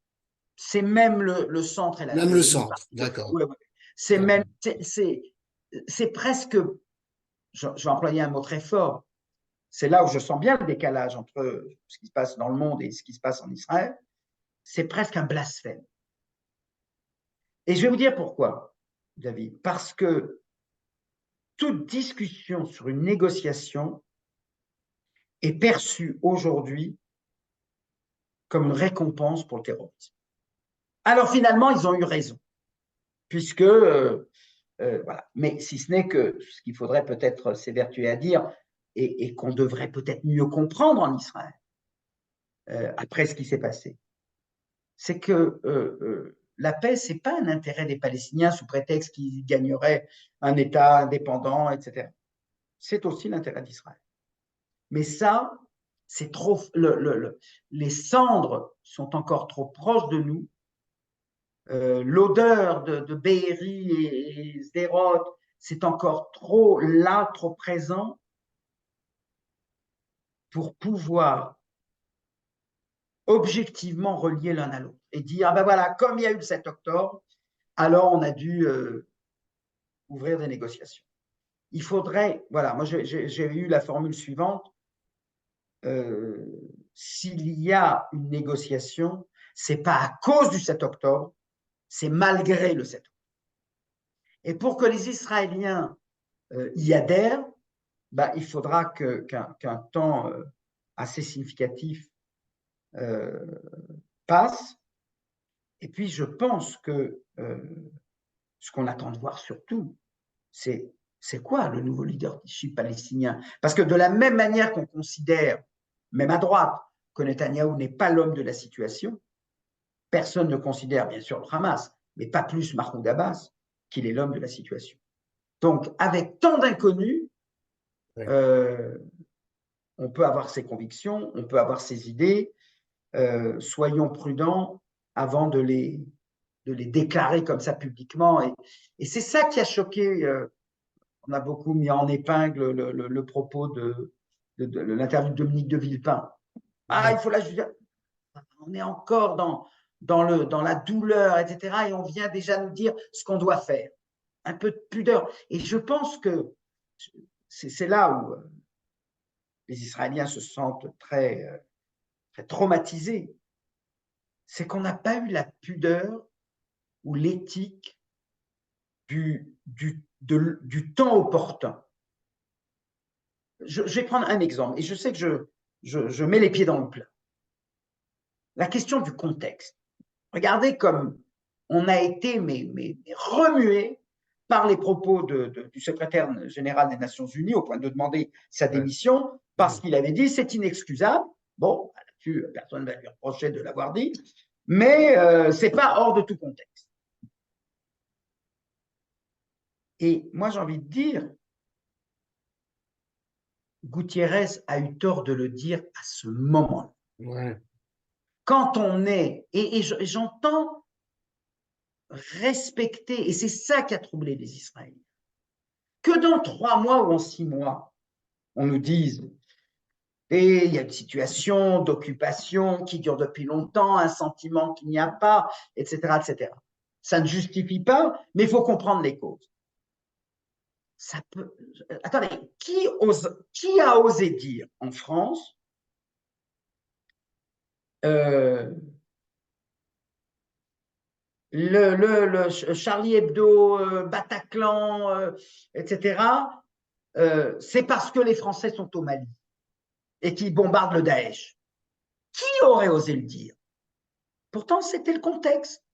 C'est même le centre Même le et une centre, partie d'accord. ouais, ouais. C'est même, c'est presque, je vais employer un mot très fort, c'est là où je sens bien le décalage entre ce qui se passe dans le monde et ce qui se passe en Israël, c'est presque un blasphème. Et je vais vous dire pourquoi, David. Parce que toute discussion sur une négociation est perçue aujourd'hui comme une récompense pour le terrorisme. Alors finalement, ils ont eu raison, puisque, voilà. Mais si ce n'est que ce qu'il faudrait peut-être s'évertuer à dire, et qu'on devrait peut-être mieux comprendre en Israël, après ce qui s'est passé, c'est que la paix, ce n'est pas un intérêt des Palestiniens sous prétexte qu'ils gagneraient un État indépendant, etc. C'est aussi l'intérêt d'Israël. Mais ça, c'est trop. Les cendres sont encore trop proches de nous. L'odeur de Be'eri et Sderot, c'est encore trop là, trop présent pour pouvoir objectivement relier l'un à l'autre et dire, ah ben voilà, comme il y a eu le 7 octobre, alors on a dû ouvrir des négociations. Il faudrait, voilà, moi j'ai eu la formule suivante, s'il y a une négociation, c'est pas à cause du 7 octobre, c'est malgré le 7 octobre. Et pour que les Israéliens y adhèrent, bah, il faudra qu'un temps assez significatif passe. Et puis, je pense que ce qu'on attend de voir surtout, c'est quoi le nouveau leadership palestinien? Parce que de la même manière qu'on considère, même à droite, que Netanyahou n'est pas l'homme de la situation, personne ne considère, bien sûr, le Hamas, mais pas plus Mahmoud Abbas, qu'il est l'homme de la situation. Donc, avec tant d'inconnus, Oui. on peut avoir ses convictions, on peut avoir ses idées, soyons prudents avant de les déclarer comme ça publiquement. Et c'est ça qui a choqué. On a beaucoup mis en épingle le propos de l'interview de Dominique de Villepin. Ah, il faut la juger. On est encore dans la douleur, etc. Et on vient déjà nous dire ce qu'on doit faire. Un peu de pudeur. Et je pense que c'est là où les Israéliens se sentent très, très traumatisés. C'est qu'on n'a pas eu la pudeur ou l'éthique du temps opportun. Je vais prendre un exemple, et je sais que je mets les pieds dans le plat. La question du contexte. Regardez comme on a été remué par les propos du secrétaire général des Nations Unies au point de demander sa démission parce qu'il avait dit c'est inexcusable. Bon, là-dessus, personne ne va lui reprocher de l'avoir dit, mais ce n'est pas hors de tout contexte. Et moi, j'ai envie de dire, Gutiérrez a eu tort de le dire à ce moment-là. Ouais. Quand on est, et j'entends respecter, et c'est ça qui a troublé les Israéliens, que dans 3 mois ou en 6 mois, on nous dise et il y a une situation d'occupation qui dure depuis longtemps, un sentiment qu'il n'y a pas, etc., etc. Ça ne justifie pas, mais il faut comprendre les causes. Ça peut. Attendez, qui a osé dire en France le Charlie Hebdo, Bataclan, etc., c'est parce que les Français sont au Mali et qu'ils bombardent le Daesh. Qui aurait osé le dire? Pourtant, c'était le contexte.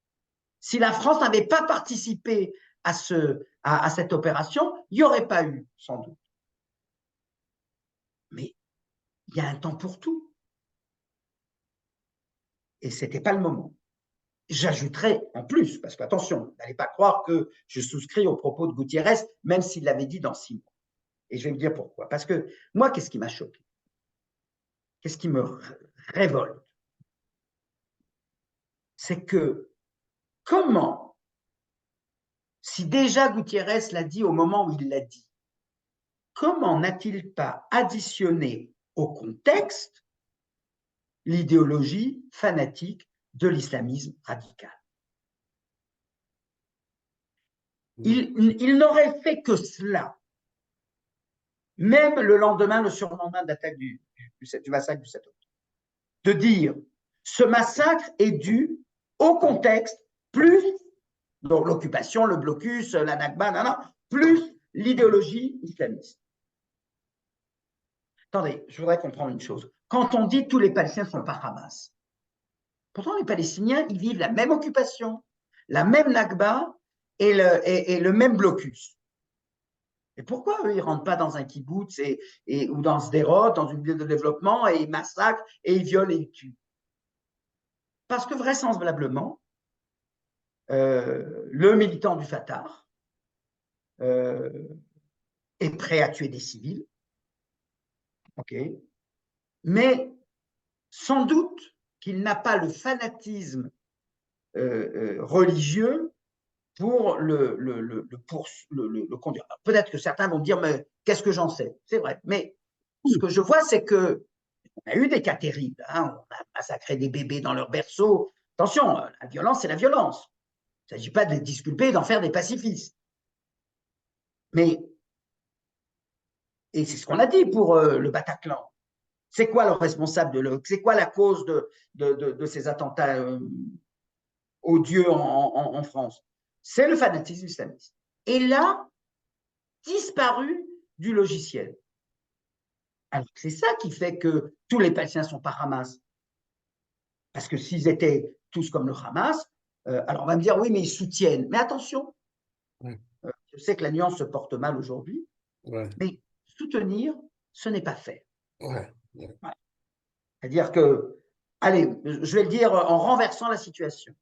Si la France n'avait pas participé à cette opération, il n'y aurait pas eu, sans doute. Mais il y a un temps pour tout. Et ce n'était pas le moment. J'ajouterais en plus, parce qu'attention, n'allez pas croire que je souscris aux propos de Gutiérrez, même s'il l'avait dit dans 6 mois. Et je vais vous dire pourquoi. Parce que moi, qu'est-ce qui m'a choqué? Qu'est-ce qui me révolte? c'est que comment, si déjà Gutiérrez l'a dit au moment où il l'a dit, comment n'a-t-il pas additionné au contexte l'idéologie fanatique de l'islamisme radical? Il n'aurait fait que cela, même le lendemain, le surlendemain de l'attaque du massacre du 7 octobre, de dire ce massacre est dû au contexte, plus donc l'occupation, le blocus, la Nakba, plus l'idéologie islamiste. Attendez, je voudrais comprendre une chose. Quand on dit tous les Palestiniens ne sont pas Hamas, pourtant les Palestiniens, ils vivent la même occupation, la même Nakba et le même blocus. Et pourquoi eux, ils ne rentrent pas dans un kibbutz ou dans Sderot, dans une ville de développement, et ils massacrent, et ils violent et ils tuent? Parce que vraisemblablement, le militant du Fatah est prêt à tuer des civils, mais sans doute qu'il n'a pas le fanatisme religieux pour le conduire. Peut-être que certains vont dire, mais qu'est-ce que j'en sais? C'est vrai, mais ce que je vois, c'est que on a eu des cas terribles, hein, on a massacré des bébés dans leur berceau. Attention, la violence, c'est la violence. Il ne s'agit pas de les disculper et d'en faire des pacifistes. Mais, et c'est ce qu'on a dit pour le Bataclan. C'est quoi le responsable c'est quoi la cause de ces attentats odieux en France? C'est le fanatisme islamiste. Et là, disparu du logiciel. Alors, c'est ça qui fait que tous les Palestiniens ne sont pas Hamas. Parce que s'ils étaient tous comme le Hamas, alors on va me dire, oui, mais ils soutiennent. Mais attention, je sais que la nuance se porte mal aujourd'hui, mais soutenir, ce n'est pas faire. C'est-à-dire que, allez, je vais le dire en renversant la situation.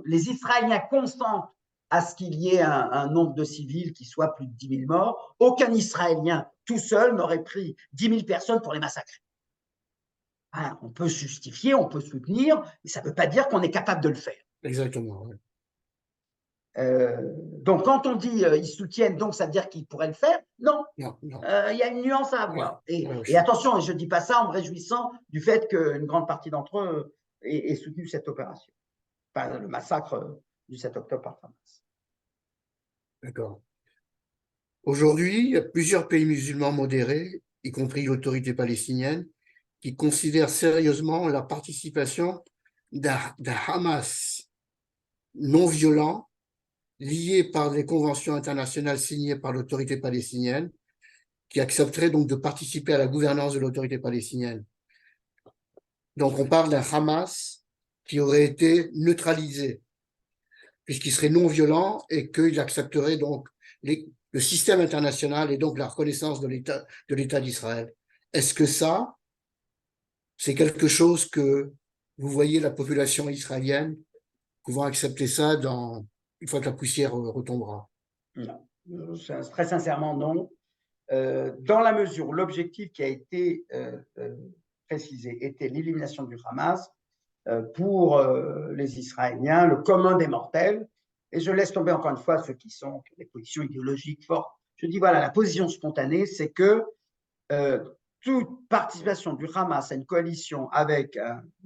Les Israéliens consentent à ce qu'il y ait un nombre de civils qui soit plus de 10 000 morts. Aucun Israélien tout seul n'aurait pris 10 000 personnes pour les massacrer. Ah, on peut justifier, on peut soutenir, mais ça ne veut pas dire qu'on est capable de le faire. Exactement. Ouais. Donc, quand on dit ils soutiennent, donc ça veut dire qu'ils pourraient le faire? Non. Non, non. Y a une nuance à avoir. Ouais, et attention, je ne dis pas ça en me réjouissant du fait qu'une grande partie d'entre eux ait soutenu cette opération. Enfin, le massacre du 7 octobre par Hamas. D'accord. Aujourd'hui, il y a plusieurs pays musulmans modérés, y compris l'autorité palestinienne, qui considèrent sérieusement la participation d'un Hamas non violent, lié par des conventions internationales signées par l'autorité palestinienne, qui accepterait donc de participer à la gouvernance de l'autorité palestinienne. Donc on parle d'un Hamas qui aurait été neutralisé, puisqu'il serait non violent et qu'il accepterait donc le système international et donc la reconnaissance de l'État d'Israël. Est-ce que ça, c'est quelque chose que vous voyez la population israélienne pouvant accepter ça une fois que la poussière retombera? Non, très sincèrement non. Dans la mesure où l'objectif qui a été précisé était l'élimination du Hamas, pour les Israéliens, le commun des mortels, et je laisse tomber encore une fois ceux qui sont des positions idéologiques fortes. Je dis voilà, la position spontanée, c'est que toute participation du Hamas à une coalition avec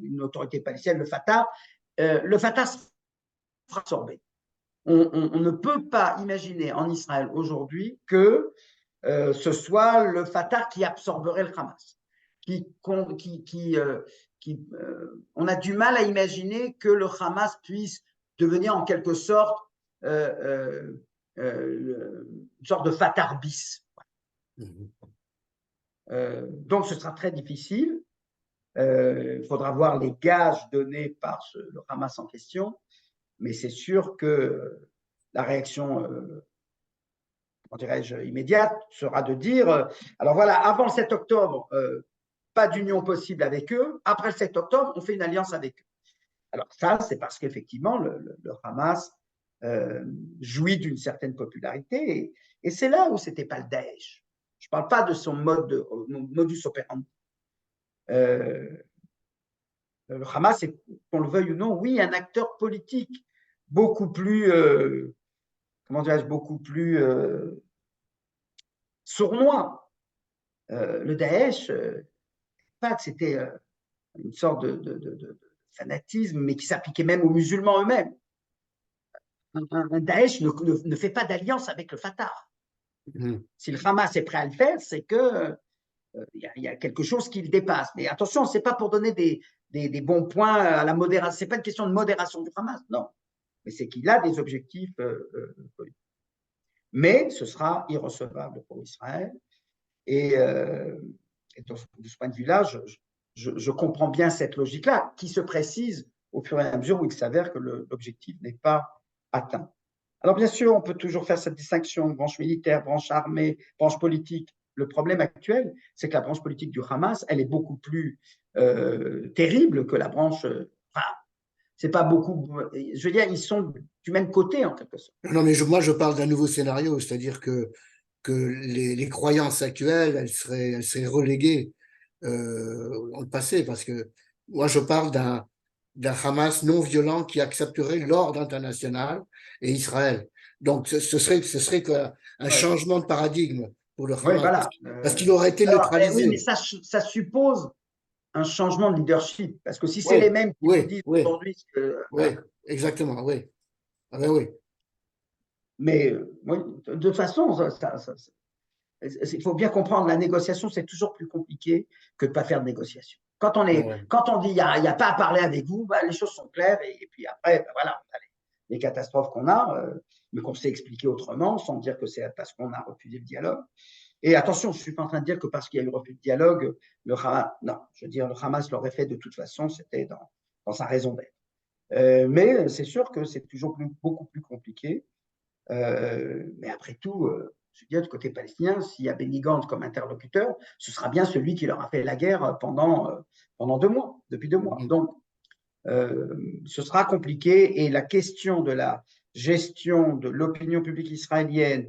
une autorité palestinienne, le Fatah sera absorbé. On ne peut pas imaginer en Israël aujourd'hui que ce soit le Fatah qui absorberait le Hamas. On a du mal à imaginer que le Hamas puisse devenir en quelque sorte une sorte de Fatah bis. Donc ce sera très difficile. Il faudra voir les gages donnés par le Hamas en question, mais c'est sûr que la réaction comment dirais-je, immédiate sera de dire, alors voilà, avant le 7 octobre, pas d'union possible avec eux. Après le 7 octobre, on fait une alliance avec eux. Alors ça, c'est parce qu'effectivement, le Hamas jouit d'une certaine popularité. Et c'est là où ce n'était pas le Daesh. Je ne parle pas de son modus operandi. Le Hamas est, qu'on le veuille ou non, oui, un acteur politique beaucoup plus, comment dirais-je, beaucoup plus sournois. Le Daesh, pas que c'était une sorte de fanatisme, mais qui s'appliquait même aux musulmans eux-mêmes. Un Daesh ne fait pas d'alliance avec le Fatah. Si le Hamas est prêt à le faire, c'est que il y a quelque chose qui le dépasse. Mais attention, ce n'est pas pour donner des bons points à la modération. Ce n'est pas une question de modération du Hamas, non. Mais c'est qu'il a des objectifs politiques. Mais ce sera irrecevable pour Israël. Et de ce point de vue-là, je comprends bien cette logique-là, qui se précise au fur et à mesure où il s'avère que l'objectif n'est pas atteint. Alors bien sûr, on peut toujours faire cette distinction, branche militaire, branche armée, branche politique. Le problème actuel, c'est que la branche politique du Hamas, elle est beaucoup plus terrible que la branche. Enfin, c'est pas beaucoup. Je veux dire, ils sont du même côté en quelque sorte. Non, mais moi, je parle d'un nouveau scénario, c'est-à-dire que les croyances actuelles, elles seraient reléguées dans le passé, parce que moi, je parle d'un Hamas non violent qui accepterait l'ordre international et Israël. Donc, ce serait un Ouais. changement de paradigme pour le Oui, Hamas, voilà. parce qu'il aurait été Alors, oui, mais neutralisé. ça suppose un changement de leadership. Parce que si c'est Oui, les mêmes qui vous oui, disent oui, aujourd'hui que. oui, exactement, oui. Ah ben oui. Mais oui, de toute façon, il faut bien comprendre, la négociation, c'est toujours plus compliqué que de ne pas faire de négociation. Ouais. Quand on dit il n'y a pas à parler avec vous, bah, les choses sont claires et puis après, bah, voilà, on a les catastrophes qu'on a, mais qu'on sait expliquer autrement, sans dire que c'est parce qu'on a refusé le dialogue. Et attention, je ne suis pas en train de dire que parce qu'il y a eu refus de dialogue, le Hamas, non, je veux dire, le Hamas l'aurait fait de toute façon, c'était dans sa raison d'être. Mais c'est sûr que c'est toujours beaucoup plus compliqué. Mais après tout, je veux dire, du côté palestinien, s'il y a Benny Gantz comme interlocuteur, ce sera bien celui qui leur a fait la guerre pendant 2 mois, depuis 2 mois. Donc, ce sera compliqué et la question de la gestion de l'opinion publique israélienne,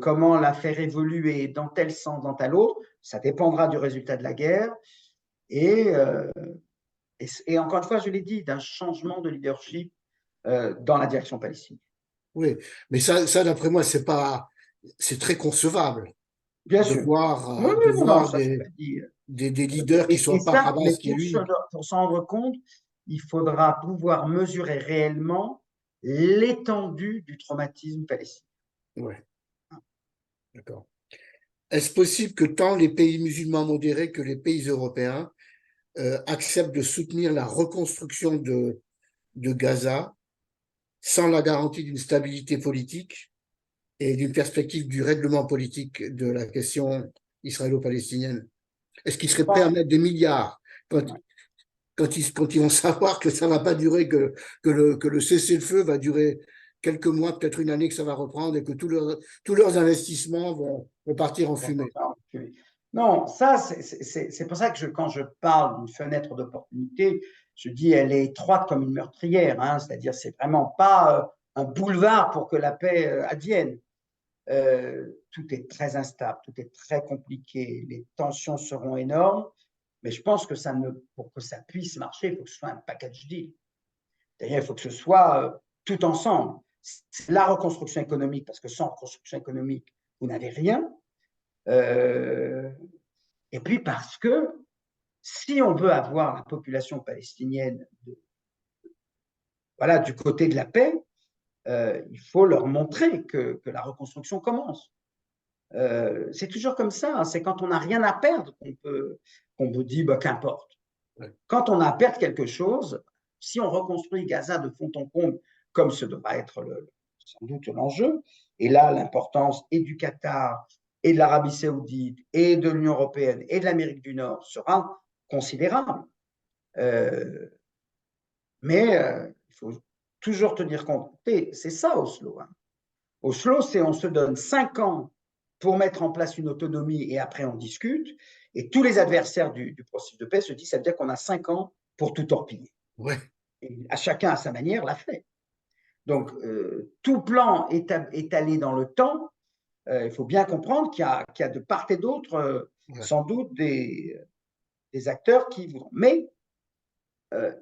comment la faire évoluer dans tel sens, dans tel autre, ça dépendra du résultat de la guerre et, encore une fois, je l'ai dit, d'un changement de leadership dans la direction palestinienne. Oui, mais ça d'après moi, c'est très concevable Bien sûr. Oui, de oui, non, non, voir ça c'est pas dit. des leaders qui Et soient pas ça, mais Hamas, qui est lui. pour s'en rendre compte, il faudra pouvoir mesurer réellement l'étendue du traumatisme palestinien. Ouais, d'accord. Est-ce possible que tant les pays musulmans modérés que les pays européens acceptent de soutenir la reconstruction de Gaza sans la garantie d'une stabilité politique et d'une perspective du règlement politique de la question israélo-palestinienne? Est-ce qu'ils Je seraient prêts pense, à mettre des milliards ouais. quand ils vont savoir que ça ne va pas durer, que le cessez-le-feu va durer quelques mois, peut-être une année que ça va reprendre et que tous leurs investissements vont partir en fumée? Non, ça, c'est pour ça que quand je parle d'une fenêtre d'opportunité, je dis elle est étroite comme une meurtrière, hein, c'est-à-dire c'est vraiment pas un boulevard pour que la paix advienne. Tout est très instable, tout est très compliqué, les tensions seront énormes, mais je pense que pour que ça puisse marcher, il faut que ce soit un package deal. C'est-à-dire, il faut que ce soit tout ensemble. C'est la reconstruction économique, parce que sans reconstruction économique, vous n'avez rien. Et puis parce que si on veut avoir la population palestinienne voilà, du côté de la paix, il faut leur montrer que la reconstruction commence. C'est toujours comme ça, hein. C'est quand on n'a rien à perdre qu'on peut dire bah, qu'importe. Ouais. Quand on a à perdre quelque chose, si on reconstruit Gaza de fond en comble, comme ce devra être sans doute l'enjeu, et là l'importance et du Qatar, et de l'Arabie saoudite, et de l'Union européenne, et de l'Amérique du Nord sera considérable. Mais il faut toujours tenir compte. C'est ça Oslo. Hein. Oslo, c'est on se donne 5 ans pour mettre en place une autonomie et après on discute. Et tous les adversaires du processus de paix se disent, ça veut dire qu'on a 5 ans pour tout torpiller. Ouais. Et à chacun à sa manière l'a fait. Donc, tout plan étalé dans le temps, il faut bien comprendre qu'il y a de part et d'autre, Ouais. sans doute, des acteurs qui voudront. Mais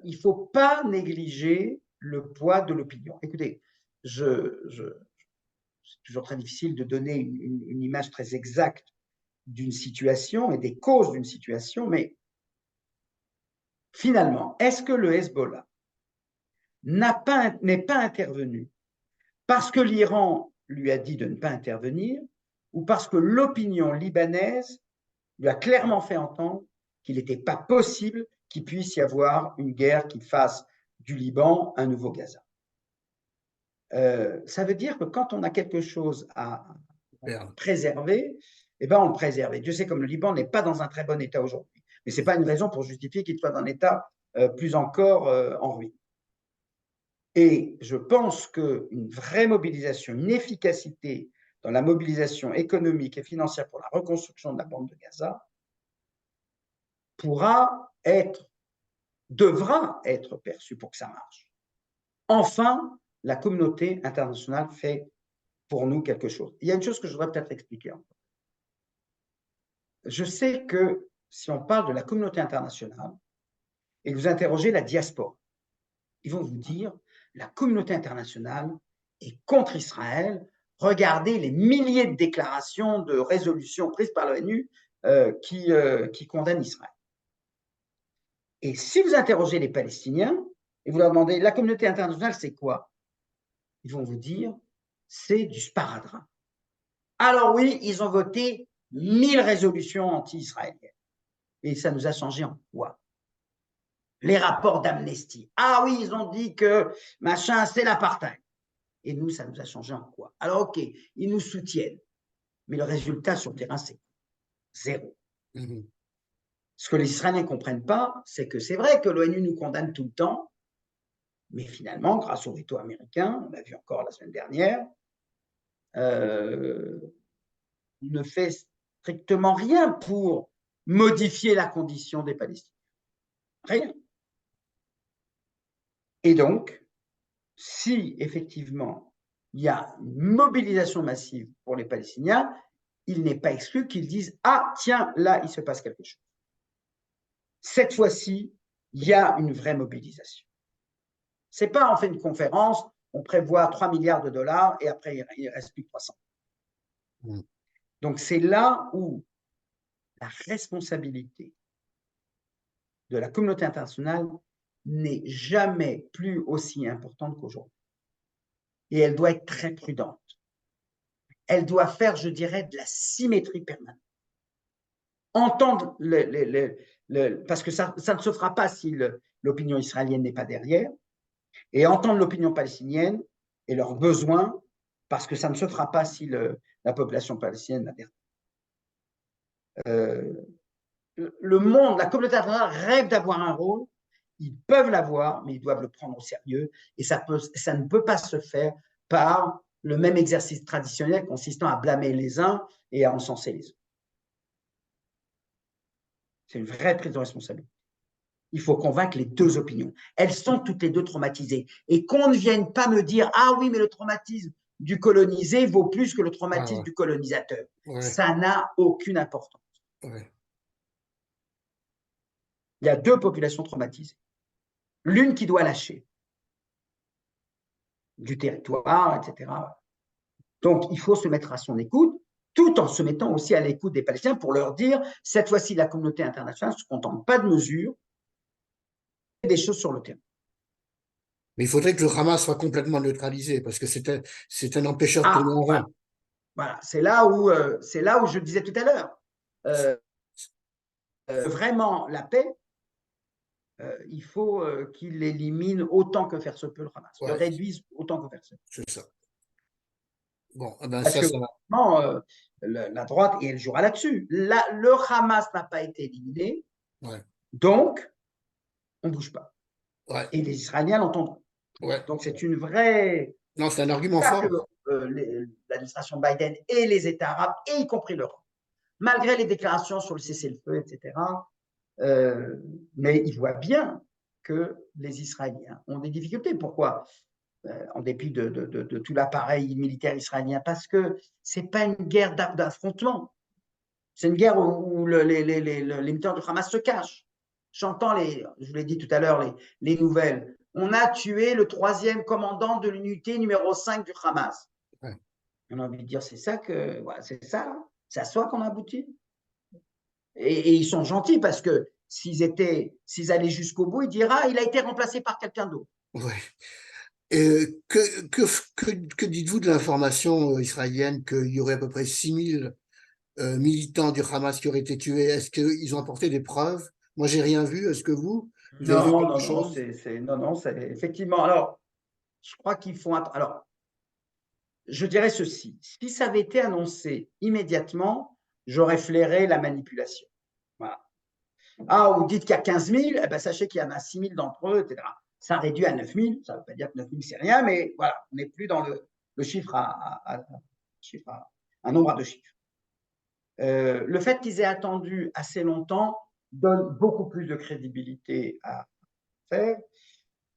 il ne faut pas négliger le poids de l'opinion. Écoutez, c'est toujours très difficile de donner une image très exacte d'une situation et des causes d'une situation, mais finalement, est-ce que le Hezbollah n'est pas intervenu parce que l'Iran lui a dit de ne pas intervenir ou parce que l'opinion libanaise lui a clairement fait entendre qu'il n'était pas possible qu'il puisse y avoir une guerre qui fasse du Liban un nouveau Gaza. Ça veut dire que quand on a quelque chose à préserver, eh ben on le préserve. Et Dieu sait comme le Liban n'est pas dans un très bon état aujourd'hui. Mais ce n'est pas une raison pour justifier qu'il soit dans un état plus encore en ruine. Et je pense qu'une vraie mobilisation, une efficacité dans la mobilisation économique et financière pour la reconstruction de la bande de Gaza devra être perçue pour que ça marche. Enfin, la communauté internationale fait pour nous quelque chose. Il y a une chose que je voudrais peut-être expliquer encore. Je sais que si on parle de la communauté internationale et que vous interrogez la diaspora, ils vont vous dire la communauté internationale est contre Israël. Regardez les milliers de déclarations, de résolutions prises par l'ONU qui condamnent Israël. Et si vous interrogez les Palestiniens et vous leur demandez la communauté internationale, c'est quoi? Ils vont vous dire c'est du sparadrap. Alors oui, ils ont voté 1000 résolutions anti-israéliennes. Et ça nous a changé en quoi? Les rapports d'Amnesty. Ah oui, ils ont dit que machin, c'est l'apartheid. Et nous, ça nous a changé en quoi? Alors ok, ils nous soutiennent. Mais le résultat sur le terrain, c'est zéro. Ce que les Israéliens ne comprennent pas, c'est que c'est vrai que l'ONU nous condamne tout le temps, mais finalement, grâce au veto américain, on l'a vu encore la semaine dernière, ne fait strictement rien pour modifier la condition des Palestiniens. Rien. Et donc, si effectivement il y a une mobilisation massive pour les Palestiniens, il n'est pas exclu qu'ils disent « Ah, tiens, là, il se passe quelque chose ». Cette fois-ci, il y a une vraie mobilisation. Ce n'est pas on fait une conférence, on prévoit 3 milliards de dollars et après, il ne reste plus que 300. Donc, c'est là où la responsabilité de la communauté internationale n'est jamais plus aussi importante qu'aujourd'hui. Et elle doit être très prudente. Elle doit faire, je dirais, de la symétrie permanente. Entendre, parce que ça ne se fera pas si l'opinion israélienne n'est pas derrière, et entendre l'opinion palestinienne et leurs besoins, parce que ça ne se fera pas si la population palestinienne n'a derrière. Le monde, la communauté internationale rêve d'avoir un rôle, ils peuvent l'avoir, mais ils doivent le prendre au sérieux, et ça ne peut pas se faire par le même exercice traditionnel consistant à blâmer les uns et à encenser les autres. C'est une vraie prise de responsabilité. Il faut convaincre les deux opinions. Elles sont toutes les deux traumatisées. Et qu'on ne vienne pas me dire « Ah oui, mais le traumatisme du colonisé vaut plus que le traumatisme du colonisateur. » Ça n'a aucune importance. Il y a deux populations traumatisées. L'une qui doit lâcher du territoire, etc. Donc, il faut se mettre à son écoute, tout en se mettant aussi à l'écoute des Palestiniens pour leur dire, cette fois-ci, la communauté internationale ne se contente pas de mesures, des choses sur le terrain. Mais il faudrait que le Hamas soit complètement neutralisé, parce que c'est un empêcheur de tourner en rond. Voilà. C'est là où je disais tout à l'heure, vraiment la paix, il faut qu'il élimine autant que faire se peut le Hamas, le réduise autant que faire se peut. C'est ça. Bon, ben parce que la droite, et elle jouera là-dessus, le Hamas n'a pas été éliminé, donc on ne bouge pas. Et les Israéliens l'entendront. Donc c'est une vraie... Non, c'est un argument fort. L'administration Biden et les États arabes, et y compris l'Europe, malgré les déclarations sur le cessez-le-feu, etc., mais ils voient bien que les Israéliens ont des difficultés. Pourquoi ? En dépit de tout l'appareil militaire israélien, parce que ce n'est pas une guerre d'affrontement, C'est une guerre où les militants du Hamas se cachent. J'entends je vous l'ai dit tout à l'heure, les nouvelles. On a tué le 3e commandant de l'unité numéro 5 du Hamas. Ouais. On a envie de dire, c'est ça c'est ça, hein. C'est à soi qu'on aboutit. Et ils sont gentils parce que s'ils allaient jusqu'au bout, ils diraient, il a été remplacé par quelqu'un d'autre. Ouais. Que dites-vous de l'information israélienne qu'il y aurait à peu près 6000 militants du Hamas qui auraient été tués? Est-ce qu'ils ont apporté des preuves? Moi, j'ai rien vu. Est-ce que vous avez vu quelque chose? Non, c'est effectivement. Alors, je crois qu'il faut. Alors, je dirais ceci. Si ça avait été annoncé immédiatement, j'aurais flairé la manipulation. Voilà. Ah, vous dites qu'il y a 15 000, eh ben, sachez qu'il y en a 6 000 d'entre eux, etc. Ça réduit à 9 000. Ça ne veut pas dire que 9 000, c'est rien, mais voilà, on n'est plus dans le chiffre un nombre à 2 chiffres. Le fait qu'ils aient attendu assez longtemps donne beaucoup plus de crédibilité à faire,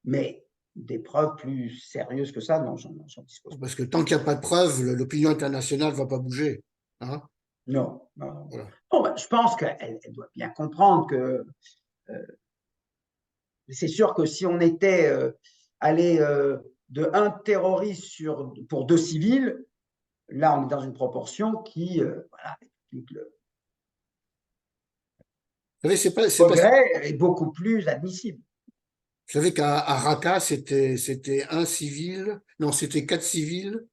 mais des preuves plus sérieuses que ça, non, j'en dispose pas. Parce que tant qu'il n'y a pas de preuves, l'opinion internationale ne va pas bouger. Hein? Non. Voilà. Bon, ben, je pense qu'elle doit bien comprendre que c'est sûr que si on était allé de un terroriste pour 2 civils, là, on est dans une proportion qui, voilà, le Vous savez, progrès est beaucoup plus admissible. vous savez qu'à Raqqa, c'était un civil, non, c'était 4 civils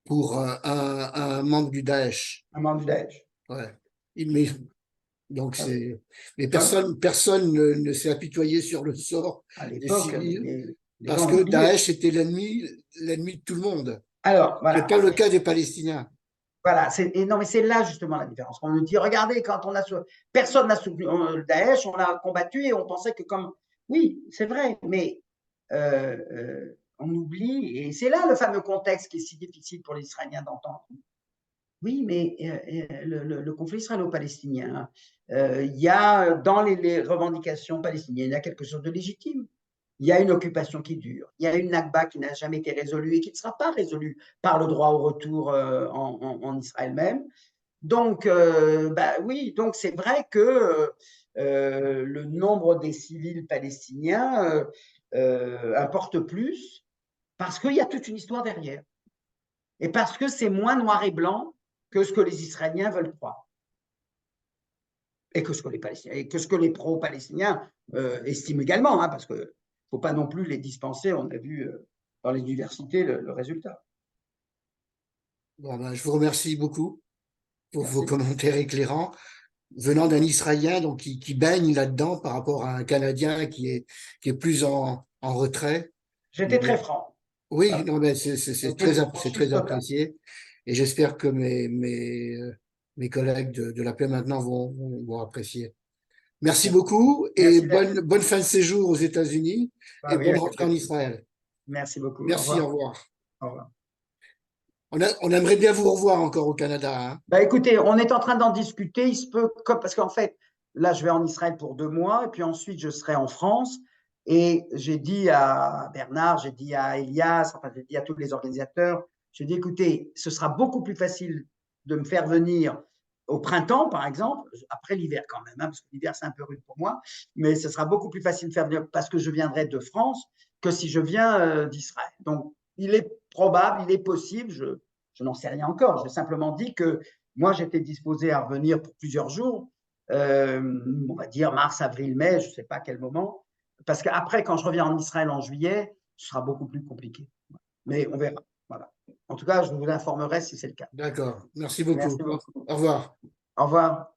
pour un membre du Daesh. Un membre du Daesh. Ouais. Mais, donc Ah, mais personne ne s'est apitoyé sur le sort à des l'époque, civils les parce gens que oubliaient. Daesh était l'ennemi de tout le monde. Alors, Ce n'est voilà. pas le cas des Palestiniens. Voilà, non, mais c'est là justement la différence. On nous dit, regardez, personne n'a soutenu le Daesh, on l'a combattu et on pensait que comme. Oui, c'est vrai, mais on oublie, et c'est là le fameux contexte qui est si difficile pour les Israéliens d'entendre. Oui, mais le conflit israélo-palestinien, il y a dans les revendications palestiniennes, il y a quelque chose de légitime. Il y a une occupation qui dure, il y a une Nakba qui n'a jamais été résolue et qui ne sera pas résolue par le droit au retour en Israël même. Donc, oui, donc c'est vrai que le nombre des civils palestiniens importe plus parce qu'il y a toute une histoire derrière et parce que c'est moins noir et blanc que ce que les Israéliens veulent croire et que ce que les Palestiniens et que ce que les pro-palestiniens estiment également, hein, parce que ne faut pas non plus les dispenser. On a vu dans les universités le résultat. Bon, ben, je vous remercie beaucoup pour Merci. vos commentaires éclairants, venant d'un Israélien donc, qui baigne là-dedans par rapport à un Canadien qui est plus en retrait. J'étais Mais, très franc. oui, Voilà. non, mais c'est très apprécié. Et j'espère que mes collègues de la paix maintenant vont apprécier. Merci beaucoup et Merci. bonne fin de séjour aux États-Unis Ah et oui, bonne à rentrée en quelques... Israël. Merci beaucoup. Au Merci, au revoir. revoir. Au revoir. On aimerait bien vous revoir encore au Canada. Hein. Bah, écoutez, on est en train d'en discuter. Il se peut, parce qu'en fait, là, je vais en Israël pour 2 mois, et puis ensuite, je serai en France. Et j'ai dit à Bernard, j'ai dit à Elias, enfin, j'ai dit à tous les organisateurs, j'ai dit, écoutez, ce sera beaucoup plus facile de me faire venir au printemps, par exemple, après l'hiver quand même, hein, parce que l'hiver, c'est un peu rude pour moi, mais ce sera beaucoup plus facile de faire venir parce que je viendrai de France que si je viens d'Israël. Donc, il est probable, il est possible, je n'en sais rien encore. J'ai simplement dit que moi, j'étais disposé à revenir pour plusieurs jours, on va dire mars, avril, mai, je ne sais pas à quel moment, parce qu'après, quand je reviens en Israël en juillet, ce sera beaucoup plus compliqué. Mais on verra. Voilà. En tout cas, je vous informerai si c'est le cas. D'accord. Merci Merci beaucoup. beaucoup. Au revoir. Au revoir.